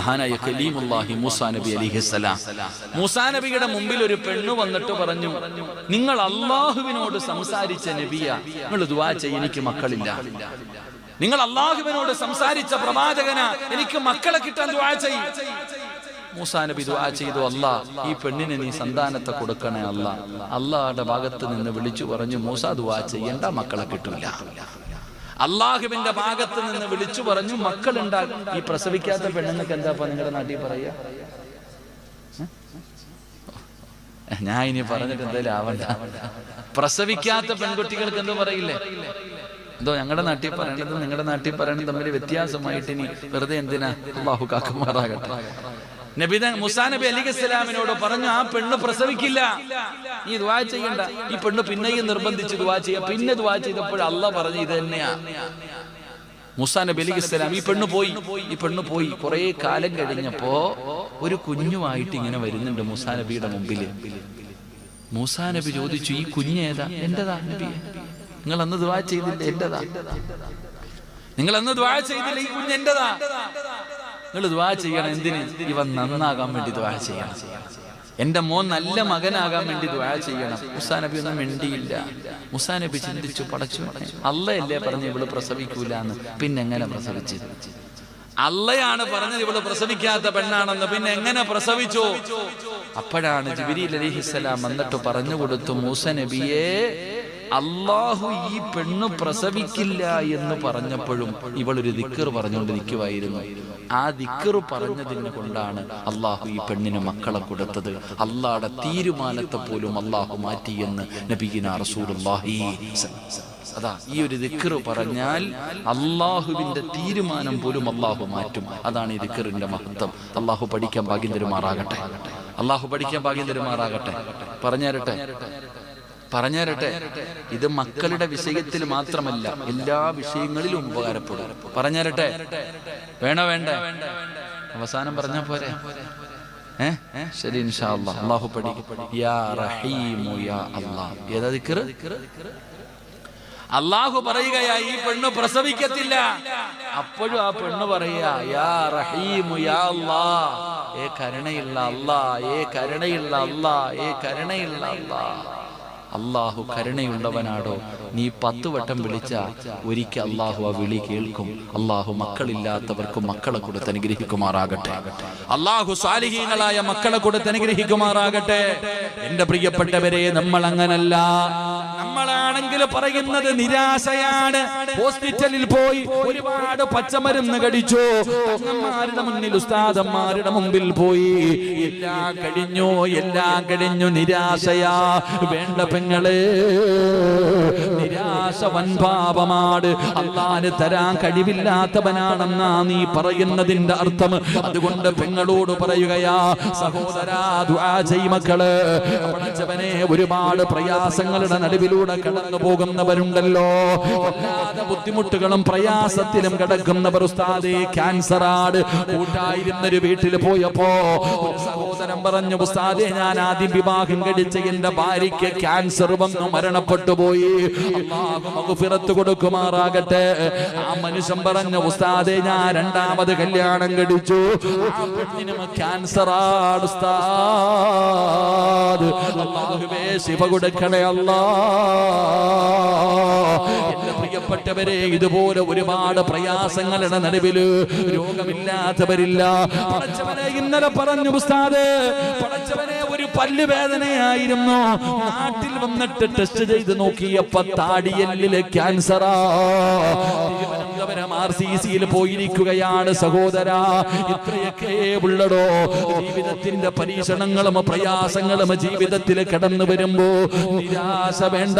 മഹാനായ കലീമുല്ലാഹി മൂസാ നബി അലൈഹിസ്സലാം. മൂസാ നബിയുടെ മുമ്പിൽ ഒരു പെണ്ണ് വന്നിട്ട് പറഞ്ഞു, നിങ്ങൾ അള്ളാഹുവിനോട് സംസാരിച്ച നബിയാ, നിങ്ങൾ ദുആ ചെയ്യ്, എനിക്ക് മക്കളില്ല. നിങ്ങൾ അള്ളാഹുവിനോട് സംസാരിച്ച പ്രവാചകന, എനിക്ക് മക്കളെ കിട്ടാൻ ദുആ ചെയ്യ്. മൂസാ നബി ദുആ ചെയ്തു, അല്ലാ ഈ പെണ്ണിന് നീ സന്താനത്തെ കൊടുക്കണേ അല്ലാ. അള്ളാഹുടെ ഭാഗത്ത് നിന്ന് വിളിച്ചു പറഞ്ഞു, മൂസാ ദുആ ചെയ്യണ്ട, മക്കളെ കിട്ടില്ല. അള്ളാഹുവിന്റെ ഭാഗത്ത് നിന്ന് വിളിച്ചു പറഞ്ഞു, മക്കളുണ്ടാകും. ഈ പ്രസവിക്കാത്ത പെണ്ണുങ്ങൾക്ക് എന്താ നിങ്ങളുടെ നാട്ടിൽ പറയാ? ഞാൻ ഇനി പറഞ്ഞിട്ട് എന്തായാലും ആവണ്ട. പ്രസവിക്കാത്ത പെൺകുട്ടികൾക്ക് എന്തോ പറയില്ലേ? എന്തോ ഞങ്ങളുടെ നാട്ടിൽ പറയണത് നിങ്ങളുടെ നാട്ടിൽ പറയണത് തമ്മിൽ വ്യത്യാസമായിട്ട് ഇനി വെറുതെ എന്തിനാ? അല്ലാഹു കാക്കുമാറാകട്ടെ. നബി മൂസാ നബി അലൈഹിസ്സലാമിനോട് പറഞ്ഞു, ആ പെണ്ണ് പ്രസവിക്കില്ല, നീ ദുആ ചെയ്യണ്ട. ഈ പെണ്ണ് പിന്നെയും നിർബന്ധിച്ച് ദുആ ചെയ്യാം. പിന്നെ ദുആ ചെയ്തപ്പോൾ അല്ലാഹ് പറഞ്ഞു ഇത് തന്നെയാ. മൂസാ നബി അലൈഹിസ്സലാം ഈ പെണ്ണ് പോയി കുറെ കാലം കഴിഞ്ഞപ്പോ ഒരു കുഞ്ഞുമായിട്ട് ഇങ്ങനെ വരുന്നുണ്ട് മൂസാ നബിയുടെ മുമ്പിൽ. മൂസാ നബി ചോദിച്ചു, ഈ കുഞ്ഞേതാ? എന്റേതാ നബി. നിങ്ങൾ അന്ന് ദുആ ചെയ്തില്ല, എന്റേതാ. നിങ്ങൾ അന്ന് ദുആ ചെയ്തില്ല, ഈ കുഞ്ഞ് എന്റേതാ. നിങ്ങൾ ദുആ ചെയ്യണം. എന്തിന്? ഇവൻ നന്നാകാൻ വേണ്ടി ദുആ ചെയ്യണം. എന്റെ മോൻ നല്ല മകനാകാൻ വേണ്ടി ദുആ ചെയ്യണം. മൂസാ നബി ഒന്നും മിണ്ടിയില്ല. മൂസാ നബി ചിന്തിച്ചു, പടച്ചു അള്ളയല്ലേ പറഞ്ഞു ഇവള് പ്രസവിക്കൂല എന്ന്, പിന്നെ എങ്ങനെ പ്രസവിച്ചത്? അള്ളയാണ് പറഞ്ഞത് ഇവള് പ്രസവിക്കാത്ത പെണ്ണാണെന്ന്, പിന്നെ എങ്ങനെ പ്രസവിച്ചു? അപ്പോഴാണ് ജിബ്രീൽ അലൈഹിസ്സലാം വന്നിട്ട് പറഞ്ഞു കൊടുത്തു, മൂസാ നബിയെ, അള്ളാഹു ഈ പെണ്ണ് പ്രസവിക്കില്ല എന്ന് പറഞ്ഞപ്പോഴും ഇവളൊരു ദിക്ർ പറഞ്ഞുകൊണ്ട് നിൽക്കുമായിരുന്നു. ആ ദിക്ർ പറഞ്ഞതിനെ കൊണ്ടാണ് അള്ളാഹു ഈ പെണ്ണിന് മക്കളെ കൊടുത്തത്. അള്ളാഹുടെ തീരുമാനത്തെ പോലും അള്ളാഹു മാറ്റിയെന്ന് നബിയിനാ റസൂലുള്ളാഹി. അതാ ഈ ഒരു ദിക്ർ പറഞ്ഞാൽ അള്ളാഹുവിന്റെ തീരുമാനം പോലും അള്ളാഹു മാറ്റും. അതാണ് ഈ ദിക്റിന്റെ മഹത്വം. അള്ളാഹു പഠിക്കാൻ ഭാഗ്യം തരുമാറാകട്ടെ. അള്ളാഹു പഠിക്കാൻ ഭാഗ്യം തരുമാറാകട്ടെ. പറഞ്ഞുതരട്ടെ, ഇത് മക്കളുടെ വിഷയത്തിൽ മാത്രമല്ല, എല്ലാ വിഷയങ്ങളിലും ഉപകാരപ്പെടും. പറഞ്ഞുതരട്ടെ? വേണോ? വേണ്ട? അവസാനം പറഞ്ഞാ പോരെ? ശരി, ഇൻഷാ അല്ലാഹ്. അല്ലാഹു പഠിക്കും. യാ റഹീമു യാ അല്ലാഹ്. ഏതാ ദിക്ർ? അല്ലാഹു പറയുകയാ, ഈ പെണ്ണ് പ്രസവിക്കത്തില്ല. അപ്പോഴും ആ പെണ്ണ് പറയാ, യാ റഹീമു യാ അല്ലാഹ്. ഏ കരുണയുള്ള അല്ലാഹ്, ഏ കരുണയുള്ള അല്ലാഹ്, ഏ കരുണയുള്ള അല്ലാഹ്. അള്ളാഹു കരുണയുള്ളവനാടോ. നീ 10 വട്ടം വിളിച്ച ഒരിക്കൽ അള്ളാഹു ആ വിളി കേൾക്കും. അള്ളാഹു മക്കളില്ലാത്തവർക്ക് മക്കളെ കൊടുത്ത് അനുഗ്രഹിക്കുമാറാകട്ടെ. അള്ളാഹു സാലിഹീങ്ങളായ മക്കളെ കൊടുത്ത് അനുഗ്രഹിക്കുമാറാകട്ടെ. എന്റെ പ്രിയപ്പെട്ടവരെ, നമ്മൾ അങ്ങനല്ല. നമ്മളാണെങ്കിൽ പറയുന്നത് നിരാശയാണ്. ഹോസ്പിറ്റലിൽ പോയി ഒരുപാട് പച്ചമരുന്ന് കടിച്ചു, തങ്ങന്മാരുടെ മുന്നിൽ, ഉസ്താദന്മാരുടെ മുമ്പിൽ പോയി, എല്ലാം കഴിഞ്ഞു, നിരാശയാ. വേണ്ട പെങ്ങളെ, നിരാശ വൻപാപമാണ്. അള്ളാന് തരാൻ കഴിവില്ലാത്തവനാണെന്നാ നീ പറയുന്നതിന്റെ അർത്ഥം. അതുകൊണ്ട് പെങ്ങളോട് പറയുകയാ, സഹോദരാ, ദുആ ചെയ്യ് മക്കള്. പഠിച്ചവനെ, ഒരുപാട് പ്രയാസങ്ങളുടെ നടുവിലൂടെ കടന്നു പോകുന്നവരുണ്ടല്ലോ, വല്ലാതെ ബുദ്ധിമുട്ടുകളും പ്രയാസത്തിലും കിടക്കുന്നവർ. ഉസ്താദേ, ക്യാൻസറാണ്. കൂട്ടായിരുന്നൊരു വീട്ടിൽ പോയപ്പോ ഒരു സഹോദരൻ പറഞ്ഞു, ഉസ്താദേ, ഞാൻ ആദ്യം വിവാഹം കഴിച്ച എന്റെ ഭാര്യയ്ക്ക് ക്യാൻസർ വന്നു മരണപ്പെട്ടു പോയി. അല്ലാഹു മഗ്ഫിറത്ത് കൊടുക്കുമാറാകട്ടെ. ആ മനുഷ്യൻ പറഞ്ഞു, ഉസ്താദേ, ഞാൻ രണ്ടാമത് കല്യാണം കഴിച്ചു, ആ പെണ്ണിനും ക്യാൻസറാണ് ഉസ്താദ്. അല്ലാഹുവേ, ശിഫ കൊടുക്കണേ അല്ലാഹ്. എന്റെ പ്രിയപ്പെട്ടവരെ, ഇതുപോലെ ഒരുപാട് പ്രയാസങ്ങളുടെ നടുവില് രോഗമില്ലാത്തവരില്ല. പടച്ചവനെ, ഇന്നലെ പറഞ്ഞു ഉസ്താദ്, പടച്ചവനെ, ഒരു പല്ല് വേദനയായിരുന്നു. നാട്ടിൽ വന്നിട്ട് ടെസ്റ്റ് ചെയ്ത് നോക്കിയപ്പോ താടിയെല്ലില് ക്യാൻസറാ. തിരുവനന്തപുരം RCCയിൽ പോയിരിക്കുകയാണ്. സഹോദരാ, ഇത്രയൊക്കെ ഉള്ളടോ. ജീവിതത്തിന്റെ പരീക്ഷണങ്ങളും പ്രയാസങ്ങളും ജീവിതത്തിൽ കടന്നു വരുമ്പോ നിരാശ വേണ്ട.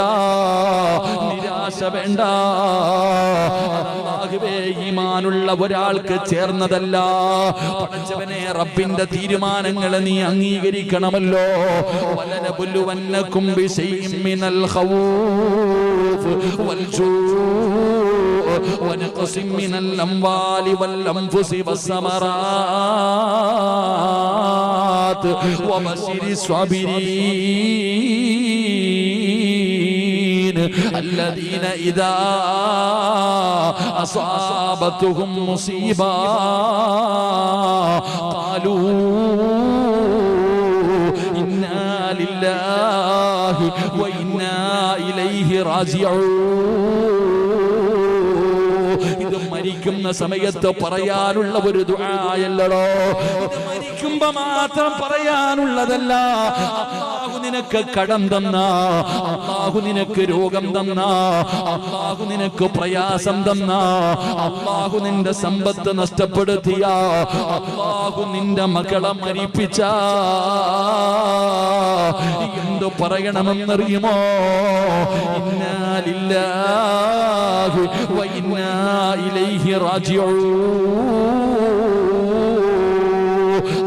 അല്ലാഹുവേ, ഈമാനുള്ള ഒരാൾക്ക് ചേർന്നതല്ല. പടച്ചവനെ, റബ്ബിന്റെ തീരുമാനങ്ങളെ നീ അംഗീകരിക്കണമല്ലോ. വലനബുലുവന്നകും ബിശൈഇൻ മിനൽ ഖൗഫ് വൽജൂഇ വനഖസിൻ മിനൽ അംവാലി വൽ അൻഫുസി വസ്സമറാത്ത് വബശിരിസ് സ്വാബിരീൻ. الذين إذا أصابتهم مصيبة قالوا إنا لله وإنا إليه راجعون. ഇത് മരിക്കുന്ന സമയത്ത് പറയാനുള്ള ഒരു ദുആയല്ലടോ, ഇത് മരിക്കുമ്പോ മാത്രം പറയാനുള്ളതല്ല. അല്ലാഹു നിനക്ക് കടം തന്ന, അല്ലാഹു നിനക്ക് രോഗം തന്ന, അല്ലാഹു നിനക്ക് പ്രയാസം തന്ന, അല്ലാഹു നിന്റെ സമ്പത്ത് നഷ്ടപ്പെടുത്തിയ, അല്ലാഹു നിന്റെ മക്കളെ മരിപ്പിച്ച, എന്തു പറയണമെന്നറിയുമോ? ഇന്നാ ലില്ലാഹി വ ഇന്നാ ഇലൈഹി റാജിഊൻ.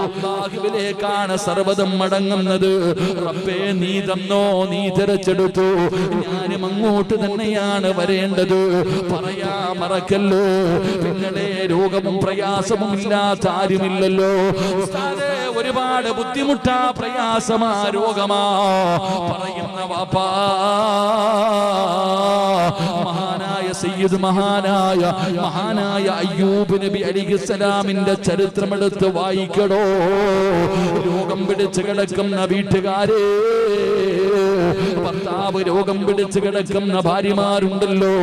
അല്ലാഹുവിലേക്കാണ് സർവ്വതും മടങ്ങുന്നത്. റബ്ബേ നീ തന്നോ, നീ തിരഞ്ഞെടുത്തു, ഞാനും അങ്ങോട്ട് തന്നെയാണ് വരേണ്ടത്. പറയാ മറക്കല്ലോ, നിങ്ങളെ രോഗവും പ്രയാസവും ഇല്ലാത്ത ആരുമില്ലല്ലോ. ഉസ്താദേ ഒരുപാട് ബുദ്ധിമുട്ടാ, പ്രയാസമാ, രോഗമാ പറയുന്ന വാപ്പാ, മഹാനായ സയ്യിദ് മഹാനായ അയ്യൂബ് നബി അലൈഹിസ്സലാമിന്റെ ചരിത്രമെടുത്ത് വായിക്കടോ. രോഗം പിടിച്ച് കിടക്കുന്ന വീട്ടുകാരെ, ഭർത്താവ് രോഗം പിടിച്ച് കിടക്കുന്ന ഭാര്യമാരുണ്ടല്ലോ,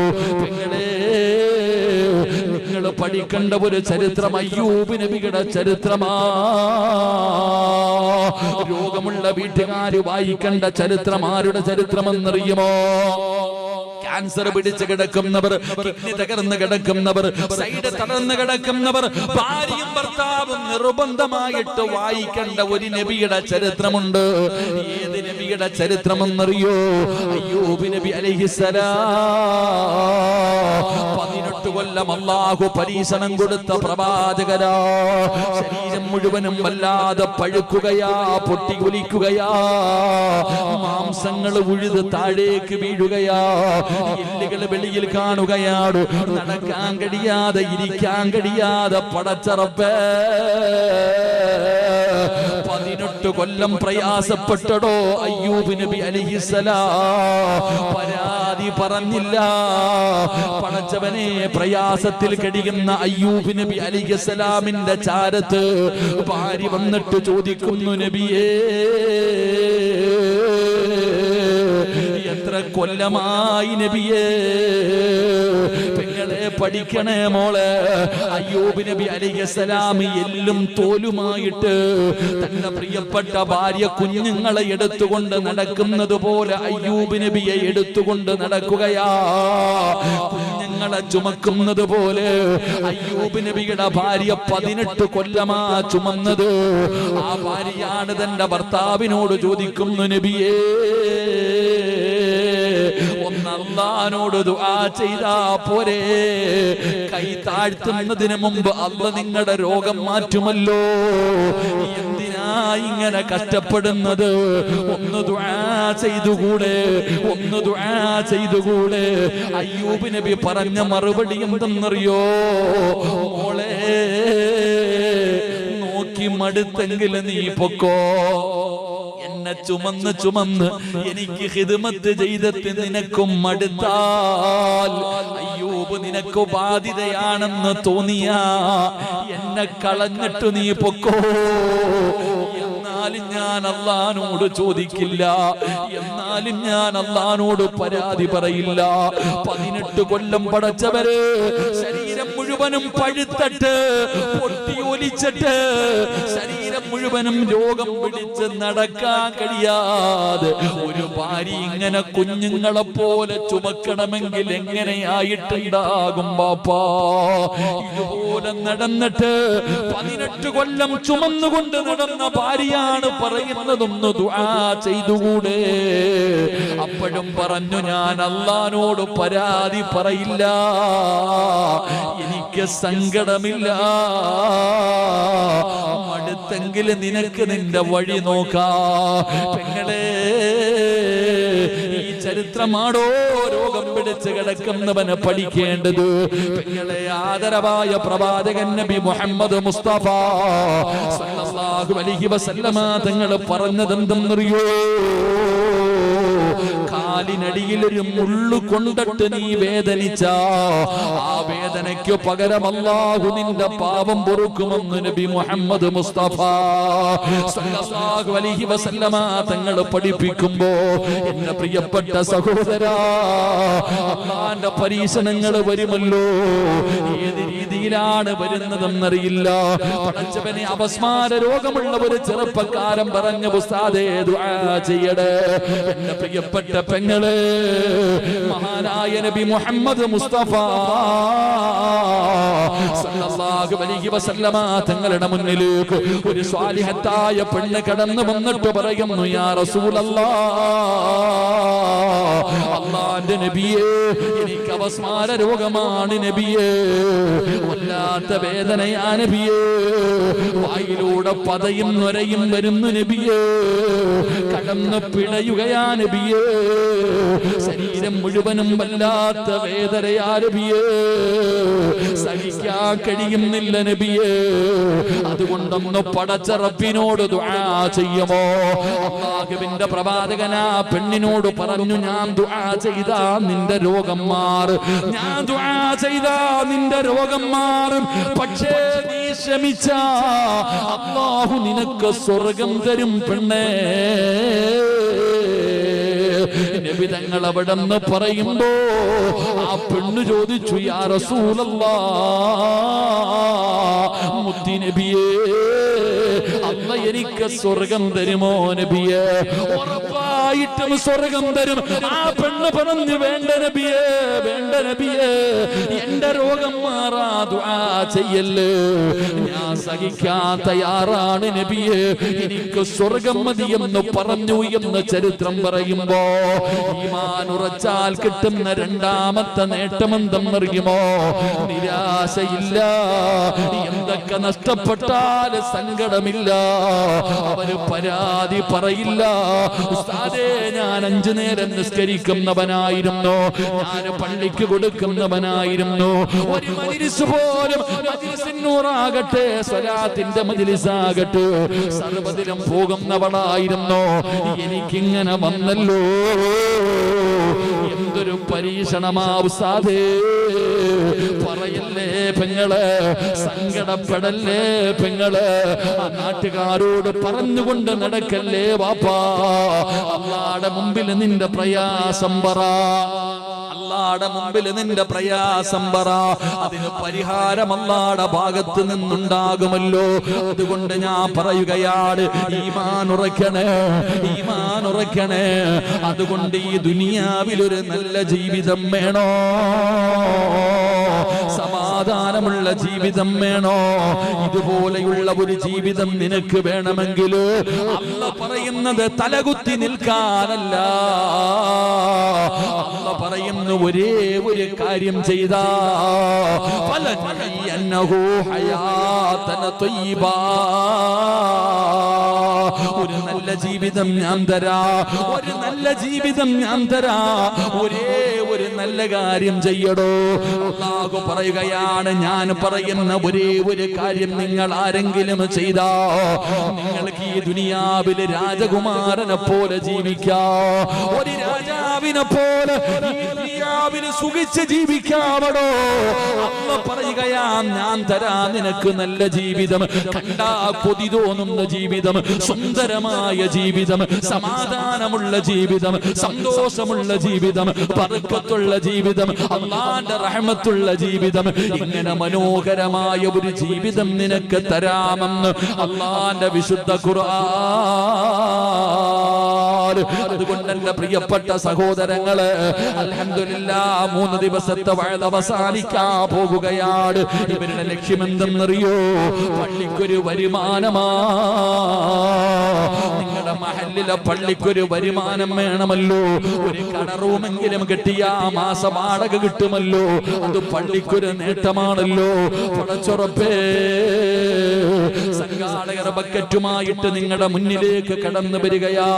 നിങ്ങൾ പഠിക്കേണ്ട ഒരു ചരിത്രം അയ്യൂബ് നബിയുടെ ചരിത്രമാ. രോഗമുള്ള വീട്ടുകാര് വായിക്കേണ്ട ചരിത്രം ആരുടെ ചരിത്രമെന്നറിയുമോ? ക്യാൻസർ പിടിച്ച് കിടക്കുന്നവർ, കിഡ്നി തകർന്ന് കിടക്കുന്നവർ, സൈഡ് തളർന്ന് കിടക്കുന്നവർ, ഭാര്യയും ഭർത്താവും നിർബന്ധമായിട്ട് വായിക്കേണ്ട ഒരു നബിയുടെ ചരിത്രമുണ്ട്. ഏത് നബിയുടെ ചരിത്രമെന്നറിയോ? അയ്യൂബ് നബി അലൈഹിസ്സലാം. 18 കൊല്ലം അല്ലാഹു പരീക്ഷണം കൊടുത്ത പ്രവാചകരാ. ശരീരം മുഴുവനും വല്ലാതെ പഴുക്കുകയാ, പൊട്ടിയൊലിക്കുകയാ, മാംസങ്ങൾ ഉഴുത് താഴേക്ക് വീഴുകയാ, എല്ലുകൾ വെളിയിൽ കാണുകയാണ്, നടക്കാൻ കഴിയാതെ, ഇരിക്കാൻ കഴിയാതെ. പടച്ച റബ്ബേ, 18 കൊല്ലം പ്രയാസപ്പെട്ടടോ അയ്യൂബ് നബി അലൈഹിസ്സലാം. പരാതി പറഞ്ഞില്ല. പടച്ചവനെ, പ്രയാസത്തിൽ കഴിയുന്ന അയ്യൂബ് നബി അലൈഹിസ്സലാമിന്റെ ചാരത്ത് ഭാര്യ വന്നിട്ട് ചോദിക്കുന്നു, നബിയേ എത്ര കൊല്ലമായി നബിയേ? പെങ്ങളെ പഠിക്കണേ മോളെ. അയ്യൂബ് നബി അലൈഹിസ്സലാം എല്ലും തോലുമായിട്ട് തന്റെ പ്രിയപ്പെട്ട ഭാര്യ കുഞ്ഞുങ്ങളെ എടുത്തുകൊണ്ട് നടക്കുന്നത് പോലെ അയ്യൂബ് നബിയെ എടുത്തുകൊണ്ട് നടക്കുകയാ. കുഞ്ഞുങ്ങളെ ചുമക്കുന്നത് പോലെ അയ്യൂബ് നബിയുടെ ഭാര്യ 18 കൊല്ലമാ ചുമന്നത്. ആ ഭാര്യയാണ് തന്റെ ഭർത്താവിനോട് ചോദിക്കുന്നു, നബിയേ ഒന്ന് അല്ലാഹുവോട് ദുആ ചെയ്താ പോരെ? കൈ താഴ്ത്തുന്നതിന് മുമ്പ് അല്ലാഹ് നിങ്ങളുടെ രോഗം മാറ്റുമല്ലോ. എന്തിനാ ഇങ്ങനെ കഷ്ടപ്പെടുന്നത്? ഒന്ന് ദുആ ചെയ്തുകൂടെ? ഒന്ന് ദുആ ചെയ്തുകൂടെ? അയ്യൂബ് നബി പറഞ്ഞ മറുപടി എന്തെന്നറിയോ? മോളെ, നോക്കി മടുത്തെങ്കിലും നീ പൊക്കോ. എന്നെ ചുമന്ന് ചുമന്ന് എനിക്ക് ഖിദ്മത്ത് ചെയ്തിട്ട് നിനക്കും മടുത്താൽ, അയ്യൂബ് നിനക്ക് ബാധ്യതയാണെന്ന് തോന്നിയാ എന്നെ കളഞ്ഞിട്ട് നീ പൊക്കോ. എന്നാലും ഞാൻ അല്ലാഹുവോട് ചോദിക്കില്ല, എന്നാലും ഞാൻ അല്ലാഹുവോട് പരാതി പറയില്ല. 18 കൊല്ലം പടച്ചവര് ശരീരം മുഴുവനും പഴുത്തട്ട്, പൊട്ടിയൊലിച്ചിട്ട്, ശരീരം മുഴുവനും രോഗം പിടിച്ച് നടക്കാൻ കഴിയാതെ ഒരു ഭാര്യ ഇങ്ങനെ കുഞ്ഞുങ്ങളെ പോലെ ചുമക്കണമെങ്കിൽ എങ്ങനെയായിട്ടുണ്ടാകും ബാപ്പാ? ഇതുപോലെ നടന്നിട്ട് 18 കൊല്ലം ചുമന്നുകൊണ്ട് നടന്ന ഭാര്യയാണ് പറയുന്നതൊന്ന് ദുആ ചെയ്തുകൂടെ? അപ്പോഴും പറഞ്ഞു, ഞാൻ അല്ലാഹുവോട് പരാതി പറയില്ല, എനിക്ക് സങ്കടമില്ല. മടുത്തെങ്കിൽ നിനക്ക് നിന്റെ വഴി നോക്കാം. പെങ്ങളെ, ഈ ചരിത്രമാണോ രോഗം പിടിച്ച് കിടക്കുന്നവന് പഠിക്കേണ്ടത്? പെങ്ങളെ, ആദരവായ പ്രവാചകൻ നബി മുഹമ്മദ് മുസ്തഫ സല്ലല്ലാഹു അലൈഹി വസല്ലമ തങ്ങൾ പറഞ്ഞതെന്തെന്നറിയോ? കാലിനടിയിലൊരു മുള്ളു കൊണ്ടിട്ട് നീ വേദനിച്ച ആ വേദനയ്ക്ക് പകരം അല്ലാഹു നിന്റെ പാപം പൊറുക്കുമെന്ന് നബി മുഹമ്മദ് മുസ്തഫ സല്ലല്ലാഹു അലൈഹി വസല്ലമ തങ്ങൾ പഠിപ്പിക്കുമ്പോ എന്റെ പ്രിയപ്പെട്ട സഹോദരാ, അല്ലാഹുവിന്റെ പരീക്ഷണങ്ങൾ വരുമല്ലോ. ഏത് രീതിയിലാണ് വരുന്നതെന്നറിയില്ല. പടച്ചവനെ, അപസ്മാര രോഗമുള്ള ഒരു ചെറുപ്പക്കാരൻ പറഞ്ഞ ഉസ്താദേ ദുആ ചെയ്യടേ. എന്റെ പ്രിയപ്പെട്ട പെങ്ങളെ, മഹാനായ നബി മുഹമ്മദ് മുസ്തഫ സല്ലല്ലാഹു അലൈഹി വസല്ലമ തങ്ങളുടെ മുന്നിലേക്ക് ഒരു സ്വാലിഹത്തായ പെണ്ണ് കടന്നു വന്നിട്ട് പറയുന്നു, യാ റസൂലല്ലാഹ്, അല്ലാഹുവിന്റെ നബിയേ, എനിക്ക് അപസ്മാര രോഗമാണ് നബിയേ, വല്ലാത്ത വേദനയാ നബിയേ, വായിലൂടെ പതയും നൊരയും വരുന്നു നബിയേ, കടന്നു പിടയുകയാ നബിയേ, ശരീരം മുഴുവനും വല്ലാത്ത വേദനയാ നബിയേ, സഹിക്കാൻ കഴിയുന്നില്ല നബിയേ, അതുകൊണ്ടൊന്ന് പടച്ച റബ്ബിനോട് ദുആ ചെയ്യുമോ? അല്ലാഹുവിന്റെ പ്രവാചകനാ പെണ്ണിനോട് പറഞ്ഞു, ഞാൻ ദുആ ചെയ്താ നിന്റെ രോഗം മാറും, ഞാൻ ദുആ ചെയ്താ നിന്റെ രോഗം മാറും, പക്ഷേ നീ ക്ഷമിച്ച അല്ലാഹു നിനക്ക് സ്വർഗം തരും പെണ്ണേ. നബി തങ്ങൾ അവിടെ നിന്ന് പറയുമ്പോ ആ പെണ്ണ് ചോദിച്ചു, യാ റസൂലല്ലാഹ്, മുത്തി നബിയേ, അല്ലാഹ് എനിക്ക് സ്വർഗം തരുമോ നബിയേ? ഉറപ്പായിട്ടും സ്വർഗം തരും. ആ പെണ്ണ് പറഞ്ഞു, വേണ്ട നബിയേ, വേണ്ട നബിയേ, എന്റെ രോഗം മാറാ ദുആ ചെയ്യല്ലേ, ഞാൻ സഹിക്കാൻ തയ്യാറാണ് നബിയേ, എനിക്ക് സ്വർഗം മതിയെന്ന് പറഞ്ഞു എന്ന് ചരിത്രം പറയുമ്പോ ഈമാൻ ഉറച്ചാൽ കിട്ടുന്ന രണ്ടാമത്തെ നേട്ടമെന്തെന്നറിയുമോ? നിരാശയില്ല. എന്തൊക്കെ നഷ്ടപ്പെട്ടാൽ സങ്കടമില്ല. അവര് പരാതി പറയില്ല. ഉസ്താദേ, ഞാൻ 5 നേരം നിസ്കരിക്കുന്നവനായിരുന്നു, ഞാൻ പള്ളിക്ക് കൊടുക്കുന്നവനായിരുന്നു, ഒരു മജ്‌ലിസ് പോലും, മജ്‌ലിസുൻ നൂറാകട്ടെ, സ്വലാത്തിന്റെ മജ്‌ലിസാകട്ടെ, സർവ്വതിലും പോകുന്നവളായിരുന്നു, എനിക്കിങ്ങനെ വന്നല്ലോ. എന്തൊരു പരീക്ഷണമാ ഉസ്താദേ. പറയല്ലേ പെങ്ങളെ, സങ്കടപ്പെടല്ലേ പെങ്ങളെ, ആ നാട്ടുകാരോട് പറഞ്ഞുകൊണ്ട് നടക്കല്ലേ വാപ്പാ. അല്ലാഹുവിന്റെ മുമ്പിൽ നിന്റെ പ്രയാസം പറ, അല്ലാഹുവിന്റെ മുമ്പിൽ നിന്റെ പ്രയാസം പറ, അതിന് പരിഹാരം അല്ലാഹുവിന്റെ ഭാഗത്ത് നിന്നുണ്ടാകുമല്ലോ. അതുകൊണ്ട് ഞാൻ പറയുകയാണ്, ഈമാൻ ഉറക്കണേ, ഈമാൻ ഉറക്കണേ. അതുകൊണ്ട് ഈ ദുനിയാവിൽ ഒരു നല്ല ജീവിതം വേണോ? സമാധാനമുള്ള ജീവിതം വേണോ? ഇതുപോലെയുള്ള ഒരു ജീവിതം നിനക്ക് വേണമെങ്കിൽ അല്ലാഹ് പറയുന്നത് തലകുത്തി നിൽക്കാനല്ല. അല്ലാഹ് പറയുന്നു, ഒരേ ഒരു കാര്യം ചെയ്താ ഫലനഹു ഹയാതന ത്വയ്യിബാ, ഒരു നല്ല ജീവിതം ഞാൻ തരാ, ഒരു നല്ല ജീവിതം ഞാൻ തരാ, ഒരേ ഒരു നല്ല കാര്യം ചെയ്യടോ. അല്ലാഹു പറയുകയാണ്, ഞാൻ പറയുന്ന ഒരേ ഒരു കാര്യം നിങ്ങൾ ആരെങ്കിലും ചെയ്താ നിങ്ങൾക്ക് ഈ ദുനിയാവിൽ രാജകുമാരനെ പോലെ ജീവിക്കാം, ഒരു രാജാവിനെ പോലെ ഈ ദുനിയാവിൽ സുഖിച്ച് ജീവിക്കാമടോ. അല്ലാഹു പറയുകയാ, ഞാൻ തരാ നിനക്ക് നല്ല ജീവിതം, കണ്ടാ കൊതി തോന്നുന്ന ജീവിതം, സുന്ദരമായ ജീവിതം, സമാധാനമുള്ള ജീവിതം, സന്തോഷമുള്ള ജീവിതം, ബർക്കത്തുള്ള ജീവിതം, അല്ലാഹുവിന്റെ റഹ്മത്തുള്ള ജീവിതം, ഇങ്ങനെ മനോഹരമായ ഒരു ജീവിതം നിനക്ക് തരാമെന്ന് അല്ലാഹുവിന്റെ വിശുദ്ധ ഖുർആൻ. അതുകൊണ്ട് എന്റെ പ്രിയപ്പെട്ട സഹോദരങ്ങളെ, അൽഹംദുലില്ലാഹ് 3 ദിവസത്തെ വഅദ് അവസാനിക്കാൻ പോകുകയാണ്. ഇവരുടെ ലക്ഷ്യം എന്തെന്നറിയോ? പള്ളിക്കൊരു വരുമാനമാ. നിങ്ങളുടെ മഹല്ലിലെ പള്ളിക്കൊരു വരുമാനം വേണമല്ലോ. ഒരു കടറൂമെങ്കിലും കിട്ടിയാ മാസ വാടക കിട്ടുമല്ലോ. അത് പള്ളിക്കൊരു നേട്ടമാണല്ലോ. പടച്ചുറപ്പേ, സംഘാടകർ ബക്കറ്റുമായിട്ട് നിങ്ങളുടെ മുന്നിലേക്ക് കടന്നു വരികയാ.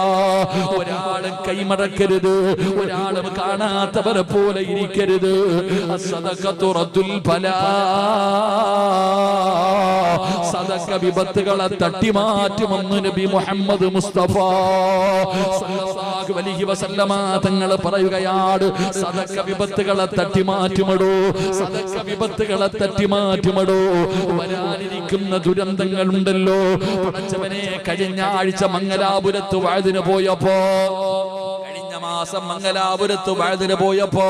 ഒരാളും കൈമടക്കരുത്, ഒരാളും കാണാത്തവരെ പോലെ ഇരിക്കരുത്. സദഖത്തു റദ്ദുൽ ബലാ, സദഖ വിപത്തുകളെ തട്ടിമാറ്റുമെന്ന് നബി മുഹമ്മദ് മുസ്തഫ സല്ലല്ലാഹു അലൈഹി വസല്ലമ തങ്ങൾ പറയുകയാണ്. സദഖ വിപത്തുകളെ തട്ടിമാറ്റുമടോ, സദഖ വിപത്തുകളെ തട്ടിമാറ്റുമടോ. വരാനിരിക്കുന്ന ദുരന്തങ്ങളുണ്ടല്ലോ പടച്ചവനെ. കഴിഞ്ഞ ആഴ്ച മംഗലാപുരത്ത് വഅദിന് പോയപ്പോ, മാസം മംഗലാപുരത്ത് വഅദിന് പോയപ്പോ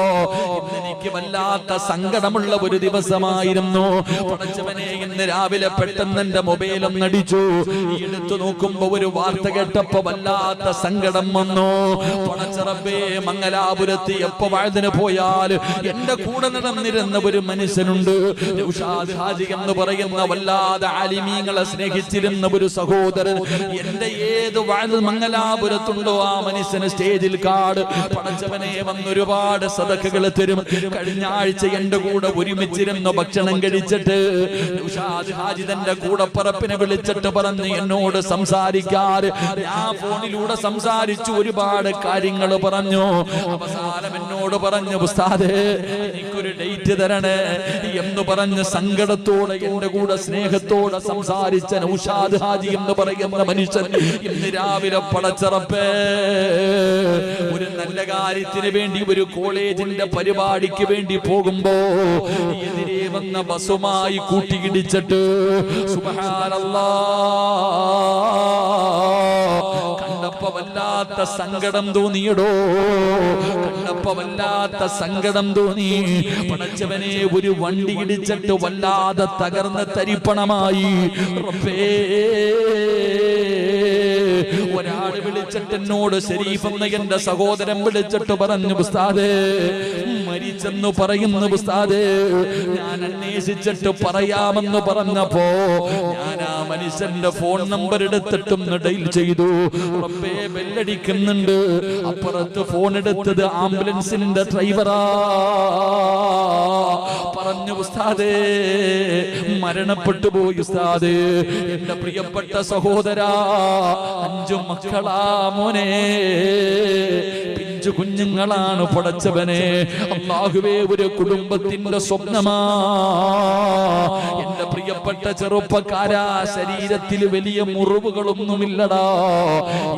ഇന്നെനിക്ക് വല്ലാത്ത സങ്കടമുള്ള ഒരു ദിവസമായിരുന്നു പടച്ചവനെ. ഇന്ന് രാവിലെ പെട്ടെന്ന് എന്റെ മൊബൈൽ ഒന്നടിച്ചു. എടുത്തു നോക്കുമ്പോ ഒരു വാർത്ത കേട്ടപ്പോ വല്ലാത്ത സങ്കടം വന്നു. പടച്ചറബേ, മംഗലാപുരത്ത് എപ്പോ വഅദിന് പോയാൽ എന്റെ കൂടെ നടന്നിരുന്ന ഒരു മനുഷ്യനുണ്ട്, നൗഷാദ് ഹാജി എന്ന് പറയുന്ന വല്ലാതെ ആലിമീങ്ങളെ സ്നേഹിച്ചിരുന്ന ഒരു സഹോദരൻ. എന്റെ ഏത് വഅദ് മംഗലാപുരത്തുണ്ടോ ആ മനുഷ്യന് സ്റ്റേജിൽ പടച്ചവനെ വന്നൊരുപാട് സദഖകൾ തരും. കഴിഞ്ഞ ആഴ്ച എന്റെ കൂടെ ഒരുമിച്ചിരുന്ന് ഭക്ഷണം കഴിച്ചിട്ട് നൗഷാദ് ഹാജി തന്റെ കൂടപ്പറപ്പിനെ വിളിച്ചിട്ട് പറഞ്ഞ് എന്നോട് സംസാരിക്കാറ്. ഞാൻ ഫോണിലൂടെ സംസാരിച്ചു, ഒരുപാട് കാര്യങ്ങൾ പറഞ്ഞു. അവസാനം എന്നോട് പറഞ്ഞു, ഉസ്താദേ എനിക്കൊരു ഡേറ്റ് തരണേ എന്ന് പറഞ്ഞ് സങ്കടത്തോടെ എന്റെ കൂടെ സ്നേഹത്തോടെ സംസാരിച്ച നൗഷാദ് ഹാജി എന്ന് പറയുന്ന മനുഷ്യൻ ഇന്ന് രാവിലെ പടച്ചറപ്പേ ഒരു നല്ല കാര്യത്തിന് വേണ്ടി ഒരു കോളേജിന്റെ പരിപാടിക്ക് വേണ്ടി പോകുമ്പോ എതിരെ വന്ന ബസുമായി കൂട്ടിയിടിച്ചിട്ട് സുബ്ഹാനല്ലാഹ് കണ്ടപ്പോ വല്ലാത്ത സങ്കടം തോന്നിയടോ, കണ്ടപ്പോ വല്ലാത്ത സങ്കടം തോന്നി. പടച്ചവനെ, ഒരു വണ്ടി ഇടിച്ചിട്ട് വല്ലാതെ തകർന്ന് തരിപ്പണമായി. റബ്ബേ, ഒരാള് വിളിച്ചിട്ട് എന്നോട് ശരീഫ് എന്ന എന്റെ സഹോദരൻ വിളിച്ചിട്ട് പറഞ്ഞു, ഉസ്താദേ മരിച്ചെന്ന് പറയുന്നു ഉസ്താദേ. ഞാൻ അന്വേഷിച്ചിട്ട് പറയാമെന്ന് പറഞ്ഞപ്പോ ഞാൻ ആ മനുഷ്യന്റെ ഫോൺ നമ്പർ എടുത്തിട്ടൊന്ന് ഡയൽ ചെയ്തു. റബ്ബേ, ബെല്ലടിക്കുന്നുണ്ട്. അപ്പുറത്ത് ഫോൺ എടുത്തത് ആംബുലൻസിന്റെ ഡ്രൈവറാ. പറഞ്ഞു, ഉസ്താദേ മരണപ്പെട്ടു പോയി ഉസ്താദേ, എന്റെ പ്രിയപ്പെട്ട സഹോദരാ. 5 മക്കളാ മോനെ, പിഞ്ചു കുഞ്ഞുങ്ങളാണ്. പടച്ചവനെ അല്ലാഹുവേ, ഒരു കുടുംബത്തിന്റെ സ്വപ്നമാ എന്റെ പ്രിയപ്പെട്ട ചെറുപ്പക്കാരാ. ശരീരത്തിൽ വലിയ മുറിവുകളൊന്നുമില്ലടാ.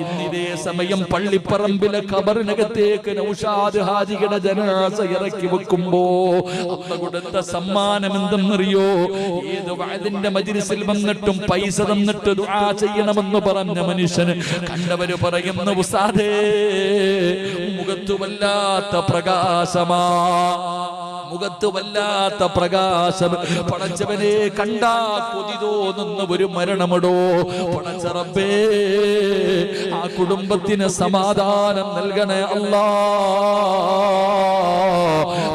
ഇന്നിതേ സമയം പള്ളിപ്പറമ്പിലെ ഖബറിനകത്തേക്ക് നൗഷാദ് ഹാജിയുടെ ജനാസ ഇറക്കി വെക്കുമ്പോ അല്ലാഹു കൊടുത്ത സമ്മാനം എന്തെന്നറിയോ? ഏത് വഅദിന്റെ മജ്ലിസിൽ വന്നിട്ടും പൈസ തന്നിട്ട് ദുആ ചെയ്യണമെന്ന് പറഞ്ഞ മനുഷ്യന് കണ്ടവര് പറയുന്നു, ഉസ്താദേ മുഖത്തു വല്ലാത്ത പ്രകാശമാ, മുഖത്ത് വല്ലാത്ത പ്രകാശം. പടച്ചവനെ, കണ്ടാ കൊതി തോന്നുന്ന ഒരു മരണമടോ. പടച്ച റബ്ബേ, ആ കുടുംബത്തിന് സമാധാനം നൽകണേ അല്ലാ.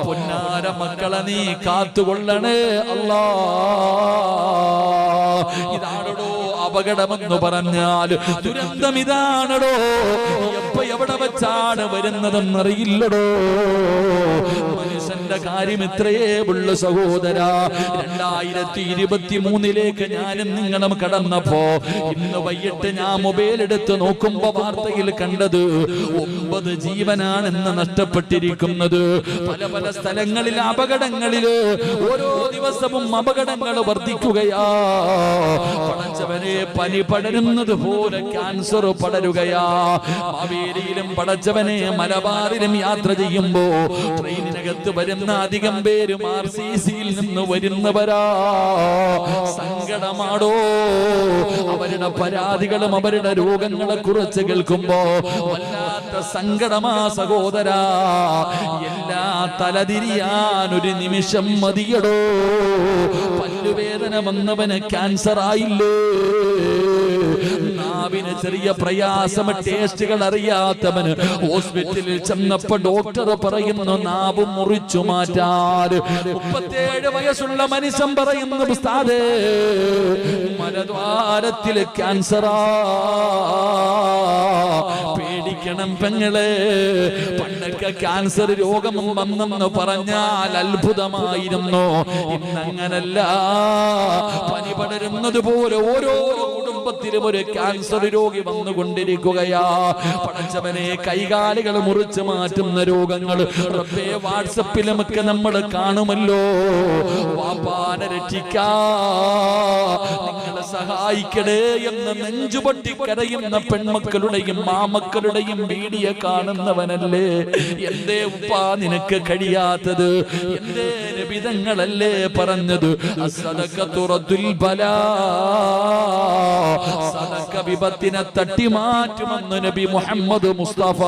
പൊന്നാര മക്കളെ നീ കാത്തുകൊള്ളണേ അല്ലാ. ഇതാണോ അപകടമെന്ന് പറഞ്ഞാൽ? ദുരന്തം ഇതാണടോ. എപ്പോ എവിടെ വെച്ചാണ് വരുന്നതെന്നറിയില്ലടോ. മനുഷ്യന്റെ കാര്യം ഇത്രയേ ഉള്ളു സഹോദര. 2023 ഞാനും നിങ്ങളും കടന്നപ്പോ ഇന്ന് വൈകിട്ട് ഞാൻ മൊബൈൽ എടുത്ത് നോക്കുമ്പോ വാർത്തയിൽ കണ്ടത് 9 ജീവനാണെന്ന് നഷ്ടപ്പെട്ടിരിക്കുന്നത്. പല പല സ്ഥലങ്ങളിൽ അപകടങ്ങളില് ഓരോ ദിവസവും അപകടങ്ങൾ വർദ്ധിക്കുകയാ. പടച്ചവനെ, പനി പടരുന്നത് പോലെ ക്യാൻസർ പടരുകയാ. മാവേലിയിലും പടച്ചവനെ മലബാറിലും യാത്ര ചെയ്യുമ്പോ ട്രെയിനിനകത്ത് വരുന്ന അധികം പേരും RCCയിൽ നിന്ന് വരുന്നവരാ. സങ്കടമാടോ. അവരുടെ പരാതികളും അവരുടെ രോഗങ്ങളെ കുറിച്ച് കേൾക്കുമ്പോ വല്ലാത്ത സങ്കടമാ സഹോദരാ. എല്ലാ തലതിരിയാൻ ഒരു നിമിഷം മതിയടോ. പല്ലുവേദന വന്നവന് ക്യാൻസർ ആയില്ലേ? നാവിന് ചെറിയ പ്രയാസം, ടേസ്റ്റുകൾ അറിയാത്തവന് ഹോസ്പിറ്റലിൽ ചെന്നപ്പോ ഡോക്ടർ പറയുന്നു നാവ് മുറിച്ചു മാറ്റാൻ. 37 വയസ്സുള്ള മനുഷ്യൻ പറയുന്നു, ഉസ്താദേ മലദ്വാരത്തിൽ ക്യാൻസറാ. പേടിക്കണം പെങ്ങളെ. പണ്ടൊക്കെ ക്യാൻസർ രോഗം വന്നെന്ന് പറഞ്ഞാൽ അത്ഭുതമായിരുന്നു. ഇന്നങ്ങനല്ല. പനി പടരുന്നത് പോലെ ഓരോ കുടുംബത്തിലും ഒരു ക്യാൻസർ രോഗി വന്നുകൊണ്ടിരിക്കുകയാ. പടച്ചവനെ, കൈകാലുകൾ മുറിച്ചു മാറ്റുന്ന രോഗങ്ങൾ റബ്ബേ വാട്സപ്പിലുമൊക്കെ നമ്മൾ കാണുമല്ലോ. വാപ്പാനെ രക്ഷിക്കാ, നിങ്ങളെ സഹായിക്കണേ എന്ന് നെഞ്ചുപൊട്ടി കരയുന്ന പെൺമക്കളുടെയും മാമക്കളുടെയും വീഡിയോ കാണുന്നവനല്ലേ. എന്തേ ഉപ്പാ നിനക്ക് കഴിയാത്തത്? എന്തേ നബിതങ്ങളല്ലേ പറഞ്ഞത്, അസ്സദഖതു റദ്ദുൽ ബലാ, സദഖ വിപത്തിനെ തട്ടിമാറ്റുമെന്ന് നബി മുഹമ്മദ് മുസ്തഫ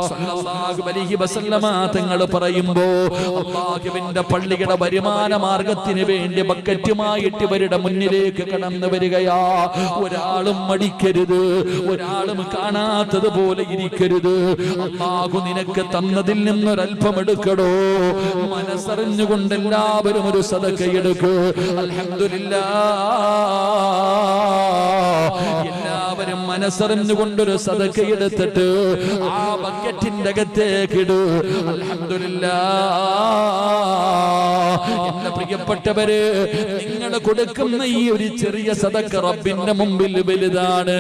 സല്ലല്ലാഹു അലൈഹി വസല്ലമ തങ്ങൾ പറയുമ്പോ, അല്ലാഹുവിന്റെ പള്ളിയുടെ വരുമാന മാർഗത്തിന് വേണ്ടി ബക്കറ്റുമായിട്ട് ഇവരുടെ മുന്നിലേക്ക് കടന്നു വരികയാ. ഒരാളും മടിക്കരുത്, ഒരാളും കാണാത്തത് പോലെ ഇരിക്കരുത്. അല്ലാഹു നിനക്ക് തന്നതിൽ നിന്നൊരൽപ്പം എടുക്കടോ. മനസ്സറിഞ്ഞുകൊണ്ട് എല്ലാവരും ഒരു സദഖ എടുക്കൂ. അൽഹംദുലില്ലാഹ്, എല്ലാവരും മനസ്സറിഞ്ഞുകൊണ്ടൊരു സദഖ എടുത്തിട്ട് ആ ബക്കറ്റിന്റെ അകത്തേക്ക് ഇടൂ. അൽഹംദുലില്ലാഹ്, എന്റെ പ്രിയപ്പെട്ടവര്, നിങ്ങൾ കൊടുക്കുന്ന ഈ ഒരു ചെറിയ സദഖ റബ്ബിന്റെ മുമ്പിൽ വലുതാണ്.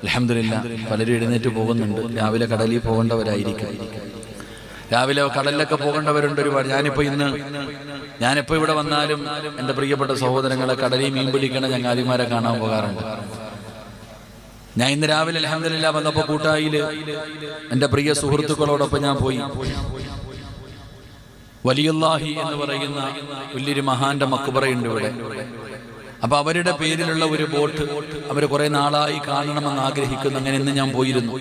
അൽഹംദുലില്ലാഹ്, പലരും എഴുന്നേറ്റ് പോകുന്നുണ്ട്. രാവിലെ കടലിൽ പോകേണ്ടവരായിരിക്കും, രാവിലെ കടലിലൊക്കെ പോകേണ്ടവരുണ്ട് ഒരുപാട്. ഞാനിപ്പോ ഇവിടെ വന്നാലും എൻ്റെ പ്രിയപ്പെട്ട സഹോദരങ്ങളെ കടലിൽ മീൻ പിടിക്കണ ചങ്ങാതിമാരെ കാണാൻ പോകാറുണ്ട്. ഞാൻ ഇന്ന് രാവിലെ അൽഹംദുലില്ലാഹ് വന്നപ്പോൾ കൂട്ടായില് എൻ്റെ പ്രിയ സുഹൃത്തുക്കളോടൊപ്പം ഞാൻ പോയി. വലിയുല്ലാഹി എന്ന് പറയുന്ന വലിയൊരു മഹാന്റെ മക്ബറയുണ്ട് ഇവിടെ. അപ്പൊ അവരുടെ പേരിലുള്ള ഒരു ബോട്ട് അവർ കുറെ നാളായി കാണണമെന്ന് ആഗ്രഹിക്കുന്നു. അങ്ങനെ ഇന്ന് ഞാൻ പോയിരുന്നു.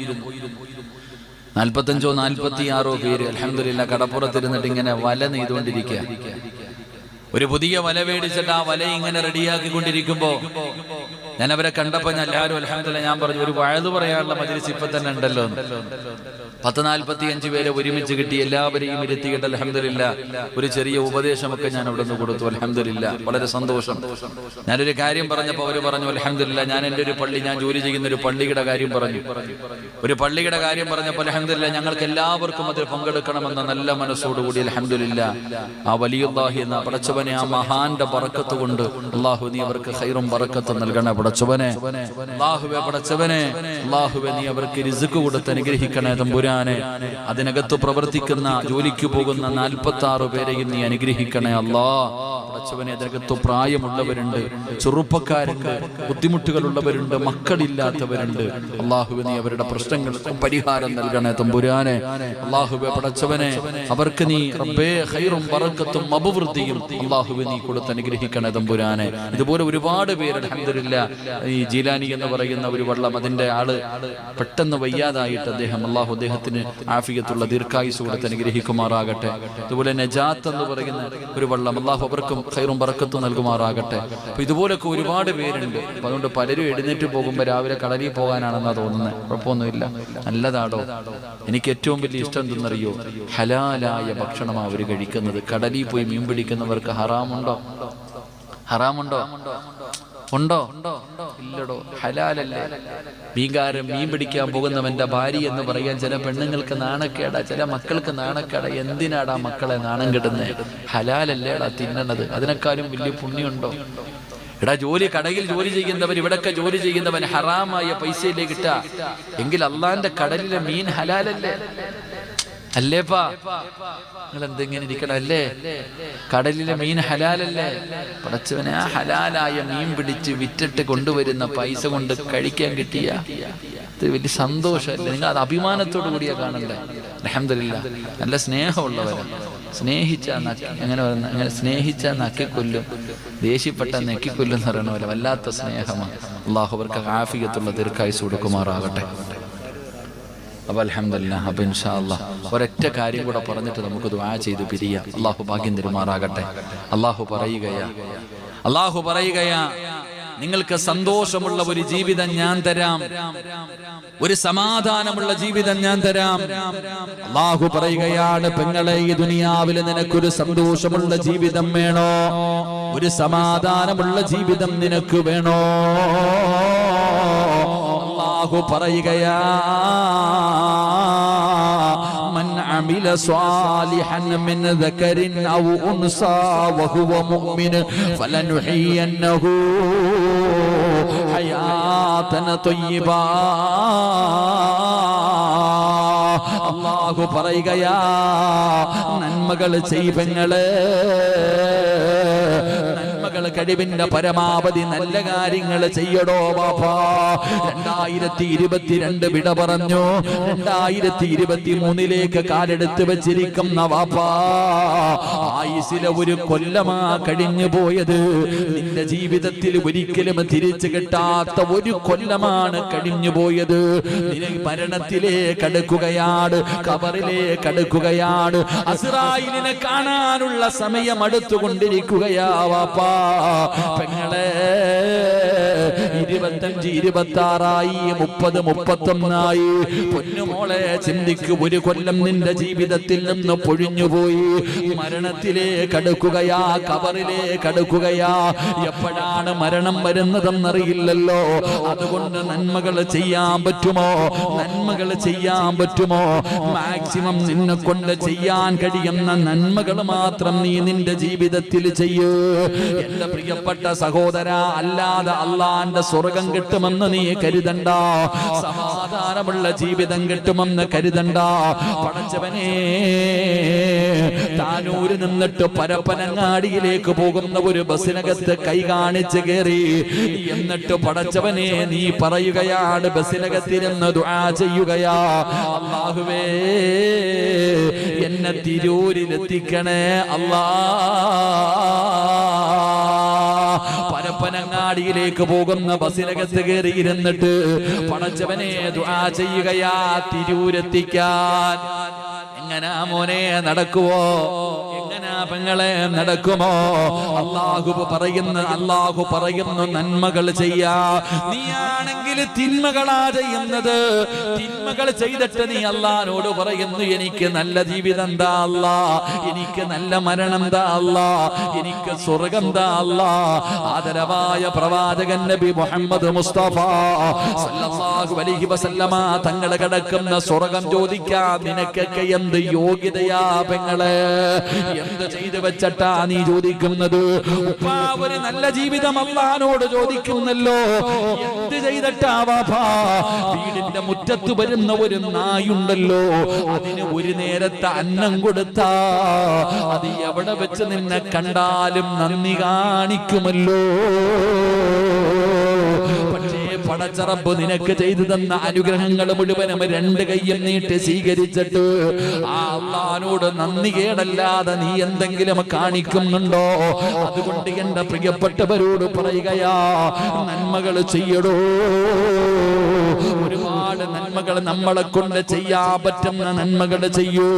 45 or 46 പേര് അൽഹംദുലില്ലാഹ് കടപ്പുറത്തിരുന്നിട്ട് ഇങ്ങനെ വല നെയ്തുകൊണ്ടിരിക്കുക. ഒരു പുതിയ വല മേടിച്ചിട്ട് ആ വല ഇങ്ങനെ റെഡിയാക്കിക്കൊണ്ടിരിക്കുമ്പോ ഞാൻ അവരെ കണ്ടപ്പോ എല്ലാവരും അൽഹംദുലില്ലാഹ്, ഞാൻ പറഞ്ഞു, ഒരു വഅദ് പറയാനുള്ള മജ്‌ലിസ് ഇപ്പൊ തന്നെ ഉണ്ടല്ലോ. 45 പേരെ ഒരുമിച്ച് കിട്ടി, എല്ലാവരെയും ഇരുത്തിയിട്ട് അൽഹംദുലില്ലാഹ് ഒരു ചെറിയ ഉപദേശമൊക്കെ ഞാൻ അവിടെ നിന്ന് കൊടുത്തു. അൽഹംദുലില്ലാഹ്, വളരെ സന്തോഷം. ഞാനൊരു കാര്യം പറഞ്ഞപ്പോൾ അവർ പറഞ്ഞു, അൽഹംദുലില്ലാഹ്, ഞാൻ എൻ്റെ ഒരു പള്ളി, ഞാൻ ജോലി ചെയ്യുന്ന ഒരു പള്ളിയുടെ കാര്യം പറഞ്ഞു. ഒരു പള്ളിയുടെ കാര്യം പറഞ്ഞപ്പോൾ അൽഹംദുലില്ലാഹ് ഞങ്ങൾക്ക് എല്ലാവർക്കും അതിൽ പങ്കെടുക്കണമെന്ന നല്ല മനസ്സോടുകൂടി അൽഹംദുലില്ലാഹ് ആ വലിയുല്ലാഹി എന്ന പടച്ചവനെ, ആ മഹാന്റെ ബറക്കത്ത് കൊണ്ട് അല്ലാഹു നീ അവർക്ക് ഖൈറും ബറക്കത്തും നൽകണേ പടച്ചവനെ. അല്ലാഹുവേ പടച്ചവനെ, അല്ലാഹുവേ നീ അവർക്ക് റിസ്ക് കൊടുത്ത് അനുഗ്രഹിക്കണേ തമ്പുരാനെ. അതിനകത്ത് പ്രവർത്തിക്കുന്ന, ജോലിക്ക് പോകുന്ന 46 പേരെയും നീ അനുഗ്രഹിക്കണേ അല്ലാഹ്. പടച്ചവനെ, അതിനകത്ത് പ്രായമുള്ളവരുണ്ട്, ചെറുപ്പക്കാരുണ്ട്, ബുദ്ധിമുട്ടുകളുള്ളവരുണ്ട്, മക്കളില്ലാത്തവരുണ്ട്. അല്ലാഹുവേ നീ അവരുടെ പ്രശ്നങ്ങൾക്ക് പരിഹാരം നൽകണേ തമ്പുരാനെ. അല്ലാഹുവേ പടച്ചവനെ, അവർക്ക് നീ റബ്ബേ ഖൈറും ബറക്കത്തും അഭിവൃദ്ധിയും അല്ലാഹുവേ നീ കൊടുത്ത് അനുഗ്രഹിക്കണേ തമ്പുരാനെ. ഇതുപോലെ ഒരുപാട് പേര് അൽഹംദുലില്ലാഹ്, ഈ ജീലാനി എന്ന് പറയുന്ന ഒരു വള്ളം, അതിന്റെ ആള് പെട്ടെന്ന് വയ്യാതായിട്ട് അള്ളാഹു അദ്ദേഹത്തിന് ആഫിയത്തുള്ള ദീർഘായുസ് കൊടുത്ത് അനുഗ്രഹിക്കുമാറാകട്ടെ. അതുപോലെ നജാത്ത് എന്ന് പറയുന്ന ഒരു വള്ളം, അള്ളാഹു അവർക്കും ഖൈറും ബറക്കത്തും നൽകുമാറാകട്ടെ. അപ്പൊ ഇതുപോലൊക്കെ ഒരുപാട് പേരുണ്ട്. അപ്പൊ അതുകൊണ്ട് പലരും എഴുന്നേറ്റ് പോകുമ്പോൾ രാവിലെ കടലിൽ പോകാനാണെന്നാ തോന്നുന്നത്. കുഴപ്പമൊന്നുമില്ല, നല്ലതാടോ. എനിക്ക് ഏറ്റവും വലിയ ഇഷ്ടം എന്തെന്നറിയോ? ഹലാലായ ഭക്ഷണമാണ് അവർ കഴിക്കുന്നത്. കടലിൽ പോയി മീൻ പിടിക്കുന്നവർക്ക് ഹറാമുണ്ടോ? ഹറാമുണ്ടോ? ഉണ്ടോ? ഇല്ലടോ, ഹലാലല്ലേ. മീൻ പിടിക്കാൻ പോകുന്നവന്റെ ഭാര്യ എന്ന് പറയാൻ ചില പെണ്ണുങ്ങൾക്ക് നാണക്കേടാ, ചില മക്കൾക്ക് നാണക്കേടാ. എന്തിനാടാ മക്കളെ നാണം കെടുന്നേ? ഹലാലല്ലേടാ തിന്നണത്. അതിനേക്കാളും വലിയ പുണ്യമുണ്ടോ? എടാ, കടയിൽ ജോലി ചെയ്യുന്നവൻ, ഇവിടൊക്കെ ജോലി ചെയ്യുന്നവൻ ഹറാമായ പൈസയിലേക്ക് ഇട്ട എങ്കിൽ അള്ളാന്റെ കടലിലെ മീൻ ഹലാലല്ലേ? അല്ലേപ്പാ, നിങ്ങൾ എന്തെങ്ങനെ ഇരിക്കണം അല്ലേ? കടലിലെ മീൻ ഹലാലല്ലേ? പടച്ചവനെ, ആ ഹലാലായ മീൻ പിടിച്ച് വിറ്റിട്ട് കൊണ്ടുവരുന്ന പൈസ കൊണ്ട് കഴിക്കാൻ കിട്ടിയ ഇത് വലിയ സന്തോഷമല്ലേ? നിങ്ങൾ അത് അഭിമാനത്തോടു കൂടിയാ കാണണ്ടേ? അൽഹംദുലില്ലാഹ്, നല്ല സ്നേഹമുള്ളവരാണ്. സ്നേഹിച്ചാൽ നക്കിക്കൊല്ലും, ദേഷ്യപ്പെട്ട നെക്കിക്കൊല്ലും എന്ന് പറയുന്ന പോലെ വല്ലാത്ത സ്നേഹമാണ്. അല്ലാഹു അവർക്ക് ആഫിയത്തുള്ള ദീർഘായുസ് കൊടുക്കുമാറാകട്ടെ. അപ്പൊ അൽഹംദുലില്ലാഹ്, അപ്പൊ ഇൻഷാ അല്ലാഹ് ഒരൊറ്റ കാര്യം കൂടെ പറഞ്ഞിട്ട് നമുക്ക് ദുആ ചെയ്ത് പിരിയാം. അല്ലാഹു ഭാഗ്യം തരുമാറാകട്ടെ. അല്ലാഹു പറയുകയാ, നിങ്ങൾക്ക് സന്തോഷമുള്ള ഒരു ജീവിതം ഞാൻ തരാം, ഒരു സമാധാനമുള്ള ജീവിതം ഞാൻ തരാം. അല്ലാഹു പറയുകയാണ്, പെങ്ങളെ, ഈ ദുനിയാവിൽ നിനക്കൊരു സന്തോഷമുള്ള ജീവിതം വേണോ? ഒരു സമാധാനമുള്ള ജീവിതം നിനക്ക് വേണോ? അല്ലാഹു പറയുകയാ, من عمل صالحا من ذكر أو أنثى وهو مؤمن فلنحيينه ഹയാതൻ ത്വയ്യിബാ. അല്ലാഹു പറയുകയാ, നന്മകൾ ചെയ്പങ്ങള്, നന്മകൾ കഴിവിന്റെ പരമാവധി നല്ല കാര്യങ്ങൾ ചെയ്യടോ ബാപ്പാ. 2022 വിട പറഞ്ഞു, 2023 കാലെടുത്ത് വെച്ചിരിക്കുന്ന വാപ്പാ, ആയുസിലെ ഒരു കൊല്ലമാ കഴിഞ്ഞു പോയത്. നിന്റെ ജീവിതത്തിൽ ഒരിക്കലും തിരിച്ചു കിട്ടാത്ത ഒരു കൊല്ലമാണ് കഴിഞ്ഞു പോയത്. മരണത്തിലേക്ക് അടുക്കുകയാണ്, ഖബറിലേക്ക് അടുക്കുകയാണ്. അസ്രായിലിനെ കാണാനുള്ള സമയം അടുത്തുകൊണ്ടിരിക്കുകയാ വാപ്പാ. പെങ്ങളെ 25, 26, 30, 31 പൊന്നുമോളെ ചിന്തിക്കു. ഒരു കൊല്ലം നിന്റെ ജീവിതത്തിൽ നിന്ന് പൊഴിഞ്ഞുപോയി. മരണത്തിലേക്ക് അടുക്കുകയാ, ഖബറിലേക്ക് അടുക്കുകയാ. എപ്പോഴാണ് മരണം വരുന്നതെന്നറിയില്ലല്ലോ. അതുകൊണ്ട് നന്മകൾ ചെയ്യാൻ പറ്റുമോ? നന്മകൾ ചെയ്യാൻ പറ്റുമോ? മാക്സിമം നിന്നെ കൊണ്ട് ചെയ്യാൻ കഴിയുന്ന നന്മകൾ മാത്രം നീ നിന്റെ ജീവിതത്തിൽ ചെയ്യൂ. എന്റെ പ്രിയപ്പെട്ട സഹോദര, അല്ലാതെ അള്ളാന്റെ സ്വർഗം കിട്ടുമെന്ന് നീ കരുതണ്ട, സമാധാനമുള്ള ജീവിതം കിട്ടുമെന്ന് കരുതണ്ട. പടച്ചവനെ, താനൂര് നിന്നിട്ട് പരപ്പനങ്ങാടിയിലേക്ക് പോകുന്ന ഒരു ബസ്സിനകത്ത് കൈ കാണിച്ച് കയറി. എന്നിട്ട് പടച്ചവനെ നീ പറയുകയാണ്, ബസ്സിനകത്തിരുന്ന് ദുആ ചെയ്യുകയാ, അല്ലാഹുവേ എന്നെ തിരൂരിലെത്തിക്കണേ അല്ലാ. പരപ്പനങ്ങാടിയിലേക്ക് പോകുന്ന ബസ്സിനകത്ത് കയറി ഇരുന്നിട്ട് പടച്ചവനെ ദുആ ചെയ്യുകയാ, തിരൂരെത്തിക്കാൻ. എങ്ങനാ മോനെ നടക്കുവോ? എങ്ങനാ പെങ്ങളെ നടക്കുമോ? അല്ലാഹു പറയുന്നു നന്മകൾ ചെയ്യാ. നീയാണെങ്കിൽ തിന്മകളാ ചെയ്യുന്നത്. തിന്മകൾ ചെയ്തിട്ട് നീ അല്ലാഹുവോട് പറയുന്നു, എനിക്ക് നല്ല ജീവിതം താ അല്ലാ, എനിക്ക് നല്ല മരണം താ അല്ലാ, എനിക്ക് സ്വർഗം താ അല്ലാ. ആദരവായ പ്രവാചകൻ നബി മുഹമ്മദ് മുസ്തഫ സല്ലല്ലാഹു അലൈഹി വസല്ലമ തങ്ങൾ കിടക്കുന്ന സ്വർഗം ചോദിക്കാൻ നിനക്കൊക്കെ എന്ത് യോഗ്യതയാ പെങ്ങളെ? എന്ത് ചെയ്തു വെച്ചട്ടാ നീ ചോദിക്കുന്നത്? ഒരു നല്ല ജീവിതം അല്ലാഹുവോട് ചോദിക്കുന്നല്ലോ. എന്ത് ചെയ്തിട്ടാ വാപ്പാ? വീടിന്റെ മുറ്റത്ത് വരുന്ന ഒരു നായുണ്ടല്ലോ, അതിന് ഒരു നേരത്തെ അന്നം കൊടുത്താ അത് എവിടെ വെച്ച് നിന്നെ കണ്ടാലും നന്ദി കാണിക്കുമല്ലോ. പക്ഷേ പടച്ചറബ് നിനക്ക് ചെയ്തു തന്ന അനുഗ്രഹങ്ങൾ മുഴുവനും 2 കൈയും നീട്ടി സ്വീകരിച്ചിട്ട് ആ അല്ലാഹുവോട് നന്ദി കേടല്ലാതെ നീ എന്തെങ്കിലും കാണിക്കുന്നുണ്ടോ? അതുകൊണ്ട് എന്റെ പ്രിയപ്പെട്ടവരോട് പറയുകയാ, നന്മകൾ ചെയ്യടോ. ഒരുപാട് നന്മകൾ നമ്മളെ കൊണ്ട് ചെയ്യാൻ പറ്റുന്ന നന്മകൾ ചെയ്യൂ.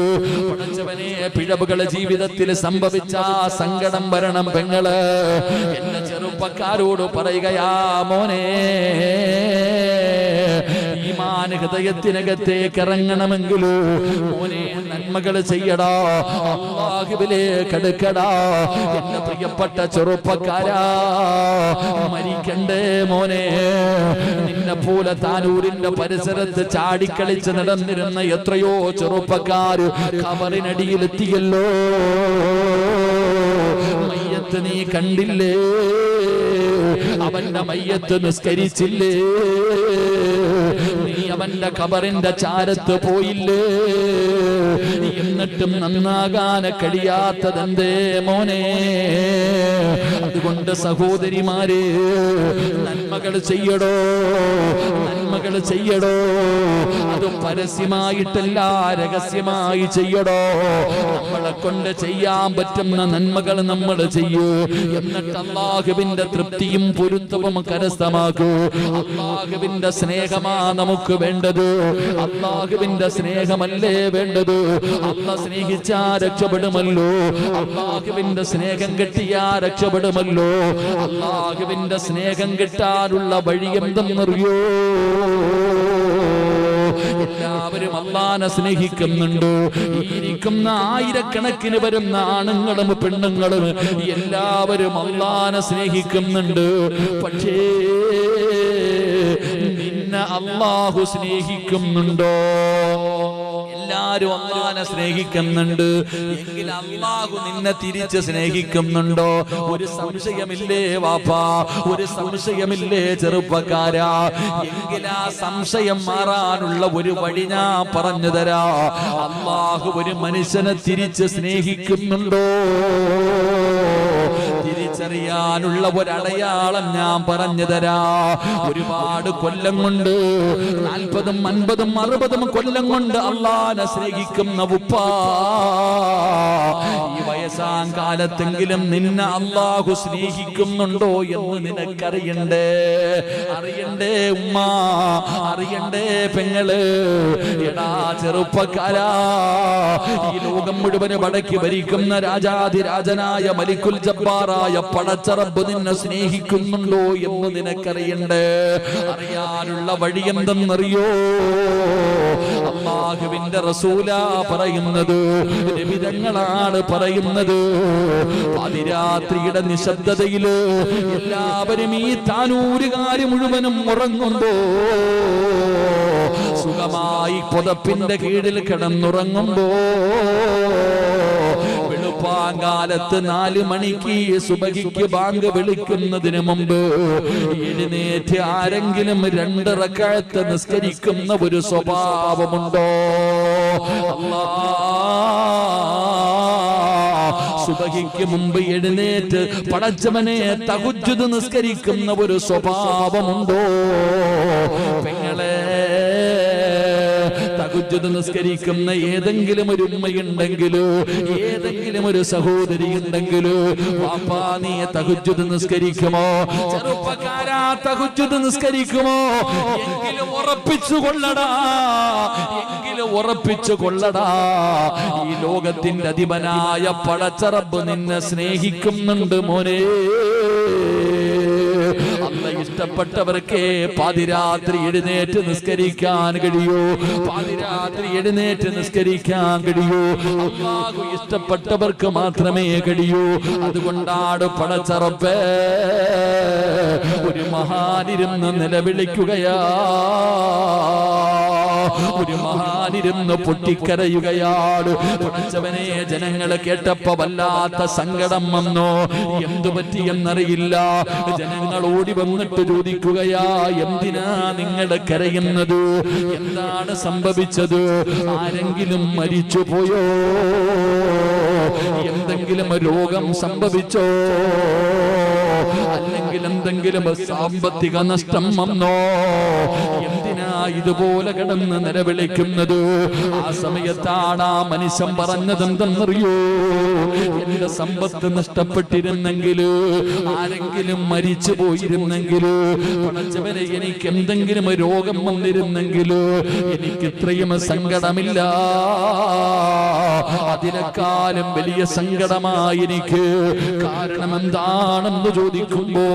പടച്ചവനെ, പിഴവുകൾ ജീവിതത്തിൽ സംഭവിച്ച സങ്കടം വരണം പെങ്ങള്. എന്റെ ചെറുപ്പക്കാരോട് പറയുകയാ, മോനെ, ഈമാൻ ഹൃദയത്തിനകത്തേക്ക് ഇറങ്ങണമെങ്കിലോ മോനെ നന്മകൾ ചെയ്യടാ, അല്ലാഹുവിലേക്ക് അടുക്കടാ. എന്റെ പ്രിയപ്പെട്ട ചെറുപ്പക്കാരാ, മരിക്കണ്ടേ മോനെ? നിന്നെ പോലെ താനൂരിന്റെ പരിസരത്ത് ചാടിക്കളിച്ച് നടന്നിരുന്ന എത്രയോ ചെറുപ്പക്കാർ ഖബറിനടിയിലെത്തിയല്ലോ. മയ്യത്ത് നീ കണ്ടില്ലേ? അവന്റെ മയ്യത്ത് നിസ്കരിച്ചില്ലേ? നീ അവന്റെ ഖബറിന്റെ ചാരത്ത് പോയില്ലേ? എന്നിട്ടും നന്നാകാൻ കഴിയാത്തതെന്തേ മോനെ? അതുകൊണ്ട് സഹോദരിമാരെ, നന്മകൾ ചെയ്യടോ, നന്മകൾ ചെയ്യടോ. അത് പരസ്യമായിട്ടല്ല, രഹസ്യമായി ചെയ്യടോ. നമ്മളെ കൊണ്ട് ചെയ്യാൻ പറ്റുന്ന നന്മകൾ നമ്മൾ ചെയ്യൂ. എന്നിട്ട് അല്ലാഹുവിന്റെ തൃപ്തിയും പൊരുത്തവും കരസ്ഥമാക്കൂ. അല്ലാഹുവിന്റെ സ്നേഹമാ നമുക്ക് വേണ്ടത്. അല്ലാഹുവിന്റെ സ്നേഹമല്ലേ വേണ്ടത്? അല്ലാഹ് സ്നേഹിച്ചാ രക്ഷപ്പെടുമല്ലോ. അല്ലാഹുവിന്റെ സ്നേഹം കിട്ടിയാ രക്ഷപ്പെടുമല്ലോ. അല്ലാഹുവിന്റെ സ്നേഹം കിട്ടാനുള്ള വഴി എന്തെന്നറിയോ? എല്ലാവരും അല്ലാഹനെ സ്നേഹിക്കുന്നുണ്ട്. ഇരിക്കുന്ന ആയിരക്കണക്കിന് വരുന്ന ആണുങ്ങളും പെണ്ണുങ്ങളും എല്ലാവരും അല്ലാഹനെ സ്നേഹിക്കുന്നുണ്ട്. പക്ഷേ നിന്നെ അല്ലാഹു സ്നേഹിക്കുന്നുണ്ടോ? എല്ലാരും അല്ലാഹുവിനെ സ്നേഹിക്കുന്നുണ്ട് എങ്കിൽ അല്ലാഹു നിന്നെ തിരിച്ച് സ്നേഹിക്കുന്നുണ്ടോ? ഒരു സംശയമില്ലേ വാപ്പാ? ഒരു സംശയമില്ലേ ചെറുപ്പക്കാരാ? എങ്കിൽ ആ സംശയം മാറാനുള്ള ഒരു വഴി ഞാൻ പറഞ്ഞു തരാ. അല്ലാഹു ഒരു മനുഷ്യനെ തിരിച്ച് സ്നേഹിക്കുന്നുണ്ടോ തിരിച്ചറിയാനുള്ള ഒരടയാളം ഞാൻ പറഞ്ഞു തരാ. ഒരുപാട് കൊല്ലം കൊണ്ട് 40, 50, 60 കൊല്ലം കൊണ്ട് അല്ലാഹുവിനെ സ്നേഹിക്കുന്ന ഉപ്പാ, ഈ വയസ്സാം കാലത്തെങ്കിലും നിന്നെ അല്ലാഹു സ്നേഹിക്കുന്നുണ്ടോ എന്ന് നിനക്കറിയണ്ടേ? അറിയണ്ടേ ഉമ്മ, അറിയണ്ടേ പെങ്ങള്? എടാ ചെറുപ്പക്കാരാ, ഈ ലോകം മുഴുവന് വടക്കി ഭരിക്കുന്ന രാജാധിരാജനായ മലിക്കുൽ ജബ്ബാറായ പടച്ച റബ്ബ് നിന്നെ സ്നേഹിക്കുന്നുണ്ടോ എന്ന് നിനക്കറിയണ്ടേ? അറിയാനുള്ള വഴി എന്തെന്നറിയോ? അല്ലാഹുവിന്റെ റസൂലാ പറയുന്നത്, നബിതങ്ങളാണ് പറയുന്നത്. പാതിരാത്രിയുടെ നിശബ്ദതയില് എല്ലാവരും ഈ താനൂരുകാര് മുഴുവനും ഉറങ്ങുമ്പോ, സുഖമായി പുതപ്പിന്റെ കീഴിൽ കിടന്നുറങ്ങുമ്പോ, വെളുപ്പാങ്കാലത്ത് 4 മണിക്ക് സുബഹിക്ക് ബാങ്ക് വിളിക്കുന്നതിന് മുമ്പ് എഴുന്നേറ്റ് ആരെങ്കിലും 2 റക്അത്ത് നിസ്കരിക്കുന്ന ഒരു സ്വഭാവമുണ്ടോ? സുബഹിക്ക് മുമ്പ് എഴുന്നേറ്റ് പടച്ചവനെ തഹജ്ജുദ് നിസ്കരിക്കുന്ന ഒരു സ്വഭാവമുണ്ടോ? പെങ്ങളെ, തഹജ്ജുദ് നിസ്കരിക്കുന്ന ഏതെങ്കിലും ഒരു ഉമ്മയുണ്ടെങ്കിലോ ഏതെങ്കിലും ഒരു സഹോദരി ഉണ്ടെങ്കിലോ, വാപ്പാ നീ തഹജ്ജുദ് നിസ്കരിക്കുമോ? ചെറുപ്പക്കാരാ, തഹജ്ജുദ് നിസ്കരിക്കുമോ? എങ്കിലും ഉറപ്പിച്ചു കൊള്ളടാ, എങ്കിലും ഉറപ്പിച്ചു കൊള്ളടാ. ഈ ലോകത്തിന്റെ അധിപനായ പടച്ച റബ്ബ് നിന്നെ സ്നേഹിക്കുന്നുണ്ട് മോനെ. അല്ലാഹ് ഇഷ്ടപ്പെട്ടവർക്ക് പാതിരാത്രി എഴുന്നേറ്റ് നിസ്കരിക്കാൻ കഴിയൂ, പാതിരാത്രി എഴുന്നേറ്റ് നിസ്കരിക്കാൻ കഴിയൂ. അല്ലാഹു ഇഷ്ടപ്പെട്ടവർക്ക് മാത്രമേ കഴിയൂ. അതുകൊണ്ടാണ് പടച്ച റബ്ബേ ഒരു മഹാനിരുന്ന് നിലവിളിക്കുകയാ, ഒരു മഹാനിരുന്ന് പൊട്ടിക്കരയുകയാണ്. പടച്ചവനെ, ജനങ്ങളെ കേട്ടപ്പോ വല്ലാത്ത സങ്കടം വന്നു. എന്തു പറ്റിയെന്നറിയില്ല. ജനങ്ങൾ ഓടി വന്നിട്ട് ചോദിക്കുകയാ, എന്തിനാ നിങ്ങൾ കരയുന്നത്? എന്താണ് സംഭവിച്ചത്? ആരെങ്കിലും മരിച്ചു പോയോ? എന്തെങ്കിലും രോഗം സംഭവിച്ചോ? അല്ലെങ്കിൽ എന്തെങ്കിലും സാമ്പത്തിക നഷ്ടം വന്നോ? എന്തിനാ ഇതുപോലെ കിടന്ന് നിലവിളിക്കുന്നത്? ആ സമയത്താണ് ആ മനുഷ്യൻ പറഞ്ഞത് എന്തെന്നറിയോ? എന്റെ സമ്പത്ത് നഷ്ടപ്പെട്ടിരുന്നെങ്കിൽ, ആരെങ്കിലും മരിച്ചു പോയിരുന്നെങ്കിൽ, പടച്ചവനെ എനിക്ക് എന്തെങ്കിലും രോഗം വന്നിരുന്നെങ്കിൽ എനിക്ക് ഇത്രയും സങ്കടമില്ല. അതിനേക്കാളും വലിയ സങ്കടമായി എനിക്ക്. കാരണം എന്താണെന്ന് ചോദിക്കുമ്പോ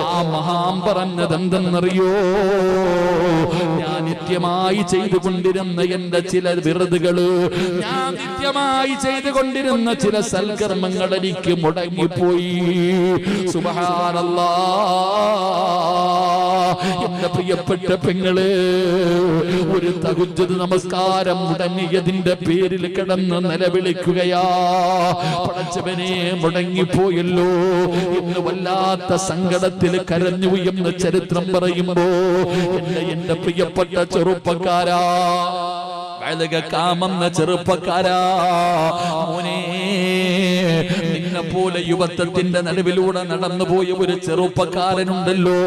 ആ മഹാൻ പറഞ്ഞത് എന്തെന്നറിയോ? ഞാൻ നിത്യമായി ചെയ്തുകൊണ്ടിരുന്ന എന്റെ ചില വിറുതുകള്, ഞാൻ നിത്യമായി ചെയ്തുകൊണ്ടിരുന്ന ചില സൽക്കർമ്മങ്ങൾ എനിക്ക് മുടങ്ങിപ്പോയി. സുബ്ഹാനല്ലാഹ്. എന്റെ പ്രിയപ്പെട്ട പെങ്ങള്, ഒരു തഹജ്ജുദ് നമസ്കാരം മുടങ്ങിയതിന്റെ പേരിൽ കിടന്ന് നിലവിളിക്കുകയാ. പടച്ചവനെ, മുടങ്ങിപ്പോയല്ലോ എന്ന് വല്ലാത്ത സങ്കടത്തിൽ കരഞ്ഞു എന്ന് ചരിത്രം പറയുമ്പോ, എന്റെ പ്രിയപ്പെട്ട ചെറുപ്പക്കാരാ, കാമെന്ന ചെറുപ്പക്കാരാ, മോനെ, നിന്നെ പോലെ യുവത്വത്തിന്റെ നടുവിലൂടെ നടന്നുപോയ ഒരു ചെറുപ്പക്കാരനുണ്ടല്ലോ,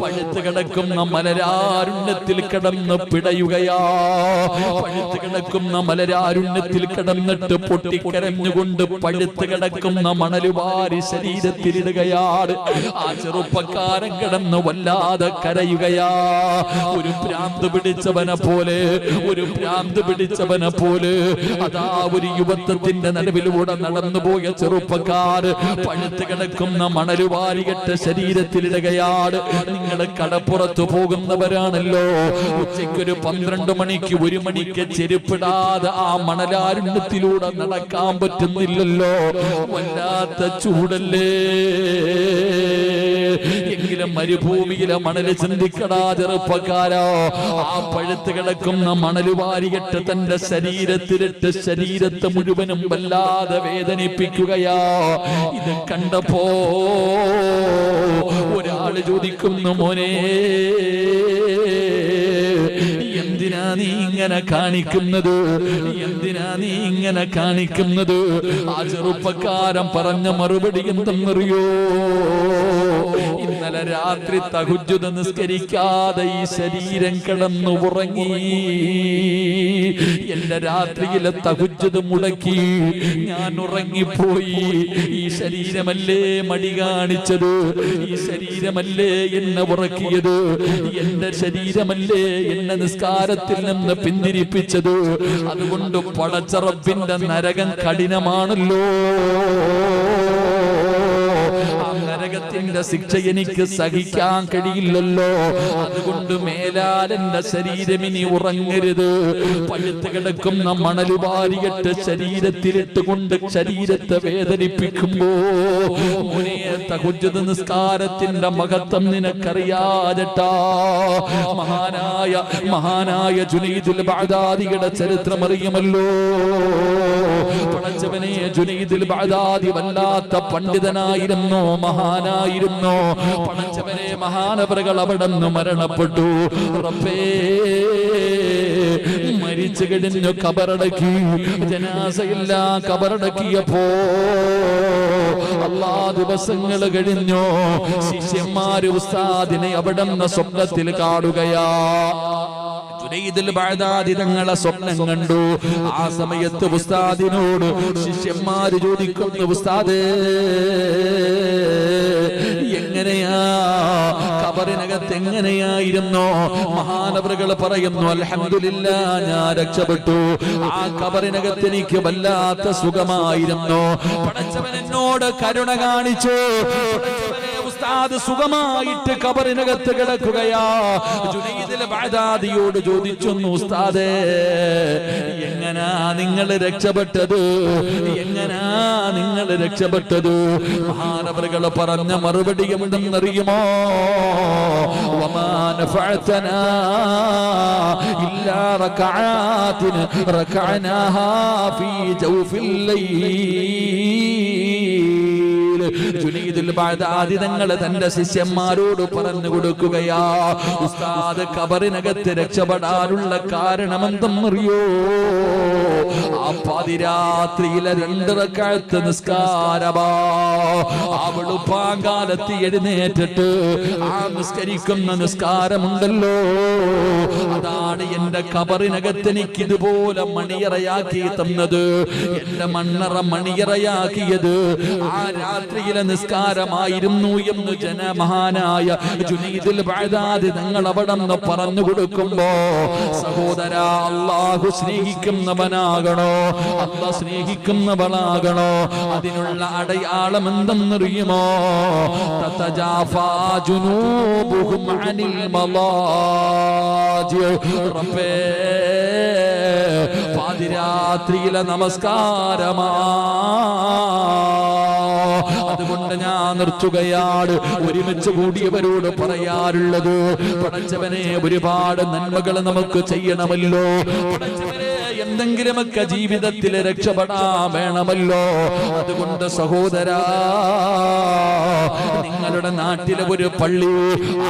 പഴുത്ത് കിടക്കുന്ന മലരാരുണ്യത്തിൽ കിടന്ന് പിടയുകയാ. പഴുത്ത് കിടക്കുന്ന മലരാരുണ്യത്തിൽ കിടന്നിട്ട് പൊട്ടിക്കരഞ്ഞുകൊണ്ട് പഴുത്ത് കിടക്കുന്ന മണലുവാരി ശരീരത്തിലിടുകയാണ്. ആ ചെറുപ്പക്കാരൻ കിടന്ന് വല്ലാതെ കരയുകയാ. ഒരു ഭ്രാന്ത് പിടിച്ചവനെ പോലെ, ഒരു ഭ്രാന്ത് പിടിച്ചവനെ പോലെ അതാ ഒരു യുവത്വത്തിന്റെ നടുവിലൂടെ നടന്നുപോയ ചെറുപ്പക്കാരൻ ചെറുപ്പക്കാര് പഴുത്ത് കിടക്കുന്ന മണലുവാരികെട്ട ശരീരത്തിലിടുകയാണ്. നിങ്ങൾ കടപ്പുറത്ത് പോകുന്നവരാണല്ലോ, ഉച്ചയ്ക്കൊരു 12 മണിക്ക് 1 മണിക്ക് ചെരുപ്പിടാതെ ആ മണലാരുണ്യത്തിലൂടെ നടക്കാൻ പറ്റുന്നില്ലല്ലോ. വല്ലാത്ത ചൂടല്ലേ. എങ്കിലും മരുഭൂമിയിലെ മണല് ചിന്തിക്കടാ ചെറുപ്പക്കാരോ. ആ പഴുത്ത് കിടക്കുന്ന മണല് വാരിയിട്ട് തന്റെ ശരീരത്തിലിട്ട് ശരീരത്തെ മുഴുവനും വല്ലാതെ വേദനിപ്പിക്കുകയാ. ഇത് കണ്ടപ്പോ ഒരാള് ചോദിക്കുന്നു, മോനെ എന്തിനാ നീ ഇങ്ങനെ കാണിക്കുന്നത്? എന്തിനാ നീ ഇങ്ങനെ കാണിക്കുന്നത്? ആ ചെറുപ്പക്കാരൻ പറഞ്ഞ മറുപടി എന്തെന്നറിയോ? ഇന്നലെ രാത്രി തഹജ്ജുദ് നിസ്കരിക്കാതെ ഈ ശരീരം കിടന്നു ഉറങ്ങി. എന്റെ രാത്രിയിലെ തഹജ്ജുദ് മുടക്കി ഞാൻ ഉറങ്ങിപ്പോയി. ഈ ശരീരമല്ലേ മടി കാണിച്ചത്? ഈ ശരീരമല്ലേ എന്നെ ഉറക്കിയത്? എന്റെ ശരീരമല്ലേ എന്നെ നിസ്കാരത്തിൽ നിന്ന് പിന്തിരിപ്പിച്ചത്? അതുകൊണ്ട് പടച്ച റബ്ബിന്റെ നരകം കഠിനമാണല്ലോ. നരകത്തിന്റെ ശിക്ഷ എനിക്ക് സഹിക്കാൻ കഴിയില്ലല്ലോ. അതുകൊണ്ട് മേലാൽ എന്റെ ശരീരം ഇനി ഉറങ്ങരുത്. പഴുത്ത് കിടക്കുന്ന മണല് വാരിയിട്ട് ശരീരത്തിലിട്ട് കൊണ്ട് ശരീരത്തെ വേദനിപ്പിക്കുമ്പോ മോനെ തഹജ്ജുദ് നിസ്കാരത്തിന്റെ മഹത്വം നിനക്കറിയാതെട്ടാ. മഹാനായ ജുനൈദുൽ ബഗ്ദാദിയുടെ ചരിത്രം അറിയുമല്ലോ. പടച്ചവനെ, ജുനൈദുൽ ബഗ്ദാദി വല്ലാത്ത പണ്ഡിതനായിരുന്നു, മഹാനായിരുന്നു. പടച്ചവനെ, മഹാനവറുകൾ അവിടെ നിന്ന് മരണപ്പെട്ടു. റബ്ബേ, മരിച്ചു കഴിഞ്ഞു കബറടക്കി. ജനാസയില്ല കബറടക്കിയപ്പോ ദിവസങ്ങൾ കഴിഞ്ഞു. ശിഷ്യന്മാര് ഉസ്താദിനെ അവിടെ നിന്ന് സ്വപ്നത്തിൽ കാണുകയാ. ജുനൈദുൽ ബഗ്ദാദി തങ്ങളെ സ്വപ്നം കണ്ടു. ആ സമയത്ത് ഉസ്താദിനോട് ശിഷ്യന്മാര് ചോദിക്കുന്നു, ഉസ്താദേ എങ്ങനെയാ ഖബറിനകത്ത് എങ്ങനെയായിരുന്നു? മഹാനവറുകൾ പറയുന്നു, അൽഹംദുലില്ലാ ഞാൻ രക്ഷപ്പെട്ടു. ആ ഖബറിനകത്ത് എനിക്ക് വല്ലാത്ത സുഖമായിരുന്നു. പടച്ചവൻ എന്നോട് കരുണ കാണിച്ചു. ഉസ്താദ് സുഖമായിട്ട് ഖബറിനകത്ത് കിടക്കുകയാ. ജുനൈദുൽ ബഗ്ദാദിയോട് ചോദിച്ചു, ഉസ്താദേ എങ്ങനാ നിങ്ങൾ രക്ഷപ്പെട്ടത്? എങ്ങനാ നിങ്ങൾ രക്ഷപ്പെട്ടത്? മഹാനവറുകൾ പറഞ്ഞ മറുപടി എന്തെന്നറിയുമോ? വമാ നഫഅതനാ ഇല്ലാ റകഅാതിൻ റകഅനാഹാ ഫീ ജൗഫിൽ ലൈൽ. ജുനൈദുൽ ബഗ്ദാദി തങ്ങൾ തന്റെ ശിഷ്യന്മാരോട് പറഞ്ഞു കൊടുക്കുകയാ, ഉസ്താദ് ഖബറിനകത്ത് രക്ഷപ്പെടാനുള്ള കാരണം എന്തെന്നറിയോ? ആ പാതിരാത്രിയിലെ 2 റക്അത്ത് നിസ്കാരമാ. അവള് പാങ്കാലത്ത് എഴുന്നേറ്റിട്ട് ആ നിസ്കരിക്കുന്ന നിസ്കാരമുണ്ടല്ലോ, അതാണ് എന്റെ ഖബറിനകത്ത് എനിക്ക് ഇതുപോലെ മണിയറയാക്കി തന്നത്. എന്റെ മണ്ണറ മണിയറയാക്കിയത് ആ രാത്രിയിലെ നിസ്കാരമായിരുന്നു എന്ന് മഹാനായ ജുനൈദുൽ ബഗ്ദാദി തങ്ങൾ അവിടെ നിന്ന് പറഞ്ഞു കൊടുക്കുമ്പോ, സഹോദരാ, അല്ലാഹു സ്നേഹിക്കുന്നവനാകണോ? അല്ലാഹു സ്നേഹിക്കുന്നവളാകണോ? അതിനുള്ള അടയാളം എന്തെന്നറിയുമോ? തതജാഫാ ജുനൂബുഹും അനിൽ മളാജി. റബ്ബേ, പാതിരാത്രിയിലെ നമസ്കാരമാ. അതുകൊണ്ട് ഞാൻ നിർത്തുകയാണ്. ഒരുമിച്ച് കൂടിയവരോട് പറയാറുള്ളത്, പടച്ചവനെ ഒരുപാട് നന്മകൾ നമുക്ക് ചെയ്യണമല്ലോ. പടച്ചവനെ എന്തെങ്കിലുമൊക്കെ ജീവിതത്തിൽ രക്ഷപ്പെടാൻ വേണമല്ലോ. അതുകൊണ്ട് സഹോദരാ, നിങ്ങളുടെ നാട്ടിലെ ഒരു പള്ളി,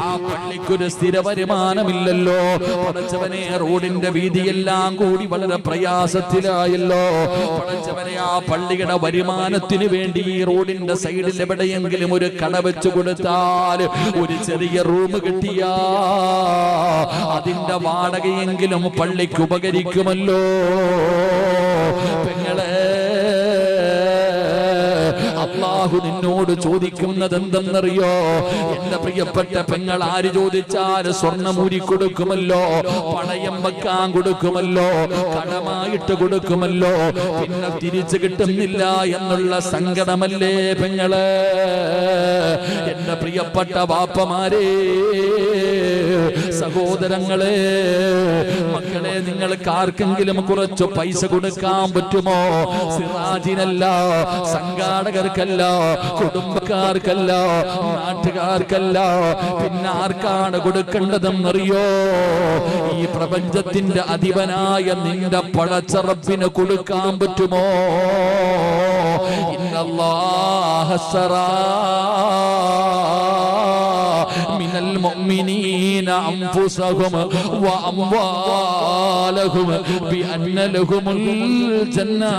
ആ പള്ളിക്കൊരു സ്ഥിര വരുമാനമില്ലല്ലോ. പടച്ചവനെ, റോഡിന്റെ വീതിയെല്ലാം കൂടി വളരെ പ്രയാസത്തിലായല്ലോ. പടച്ചവനെ, ആ പള്ളിയുടെ വരുമാനത്തിന് വേണ്ടി ഈ റോഡിന്റെ സൈഡിൽ എവിടെയെങ്കിലും ഒരു കട വെച്ചു കൊടുത്താൽ, ഒരു ചെറിയ റൂം കിട്ടിയാ അതിന്റെ വാടകയെങ്കിലും പള്ളിക്ക് ഉപകരിക്കുമല്ലോ. പെങ്ങളെ, അള്ളാഹു നിന്നോട് ചോദിക്കുന്നത് എന്തെന്നറിയോ? എന്റെ പ്രിയപ്പെട്ട പെങ്ങൾ, ആര് ചോദിച്ചാൽ സ്വർണ്ണമൂരി കൊടുക്കുമല്ലോ, പണയം വെക്കാൻ കൊടുക്കുമല്ലോ, കടമായിട്ട് കൊടുക്കുമല്ലോ, പിന്നെ തിരിച്ചു കിട്ടുന്നില്ല എന്നുള്ള സങ്കടമല്ലേ പെങ്ങള്? എന്റെ പ്രിയപ്പെട്ട ബാപ്പമാരെ, സഹോദരങ്ങളെ, മക്കളെ, നിങ്ങൾക്ക് ആർക്കെങ്കിലും കുറച്ച് പൈസ കൊടുക്കാൻ പറ്റുമോ? സിറാജിനല്ല, സംഘാടകർക്കല്ല, കുടുംബക്കാർക്കല്ല, നാട്ടുകാർക്കല്ല, പിന്നെ ആർക്കാണ് കൊടുക്കേണ്ടതെന്നറിയോ? ഈ പ്രപഞ്ചത്തിന്റെ അധിപനായ നിന്റെ പടച്ച റബ്ബിന് കൊടുക്കാൻ പറ്റുമോ? ഇന്നല്ലാഹ സറാ മിനൽ മുഅ്മിനീന അൻഫുസഹും വഅംവാലഹും ബിഅന്ന ലഹുമുൽ ജന്നാ.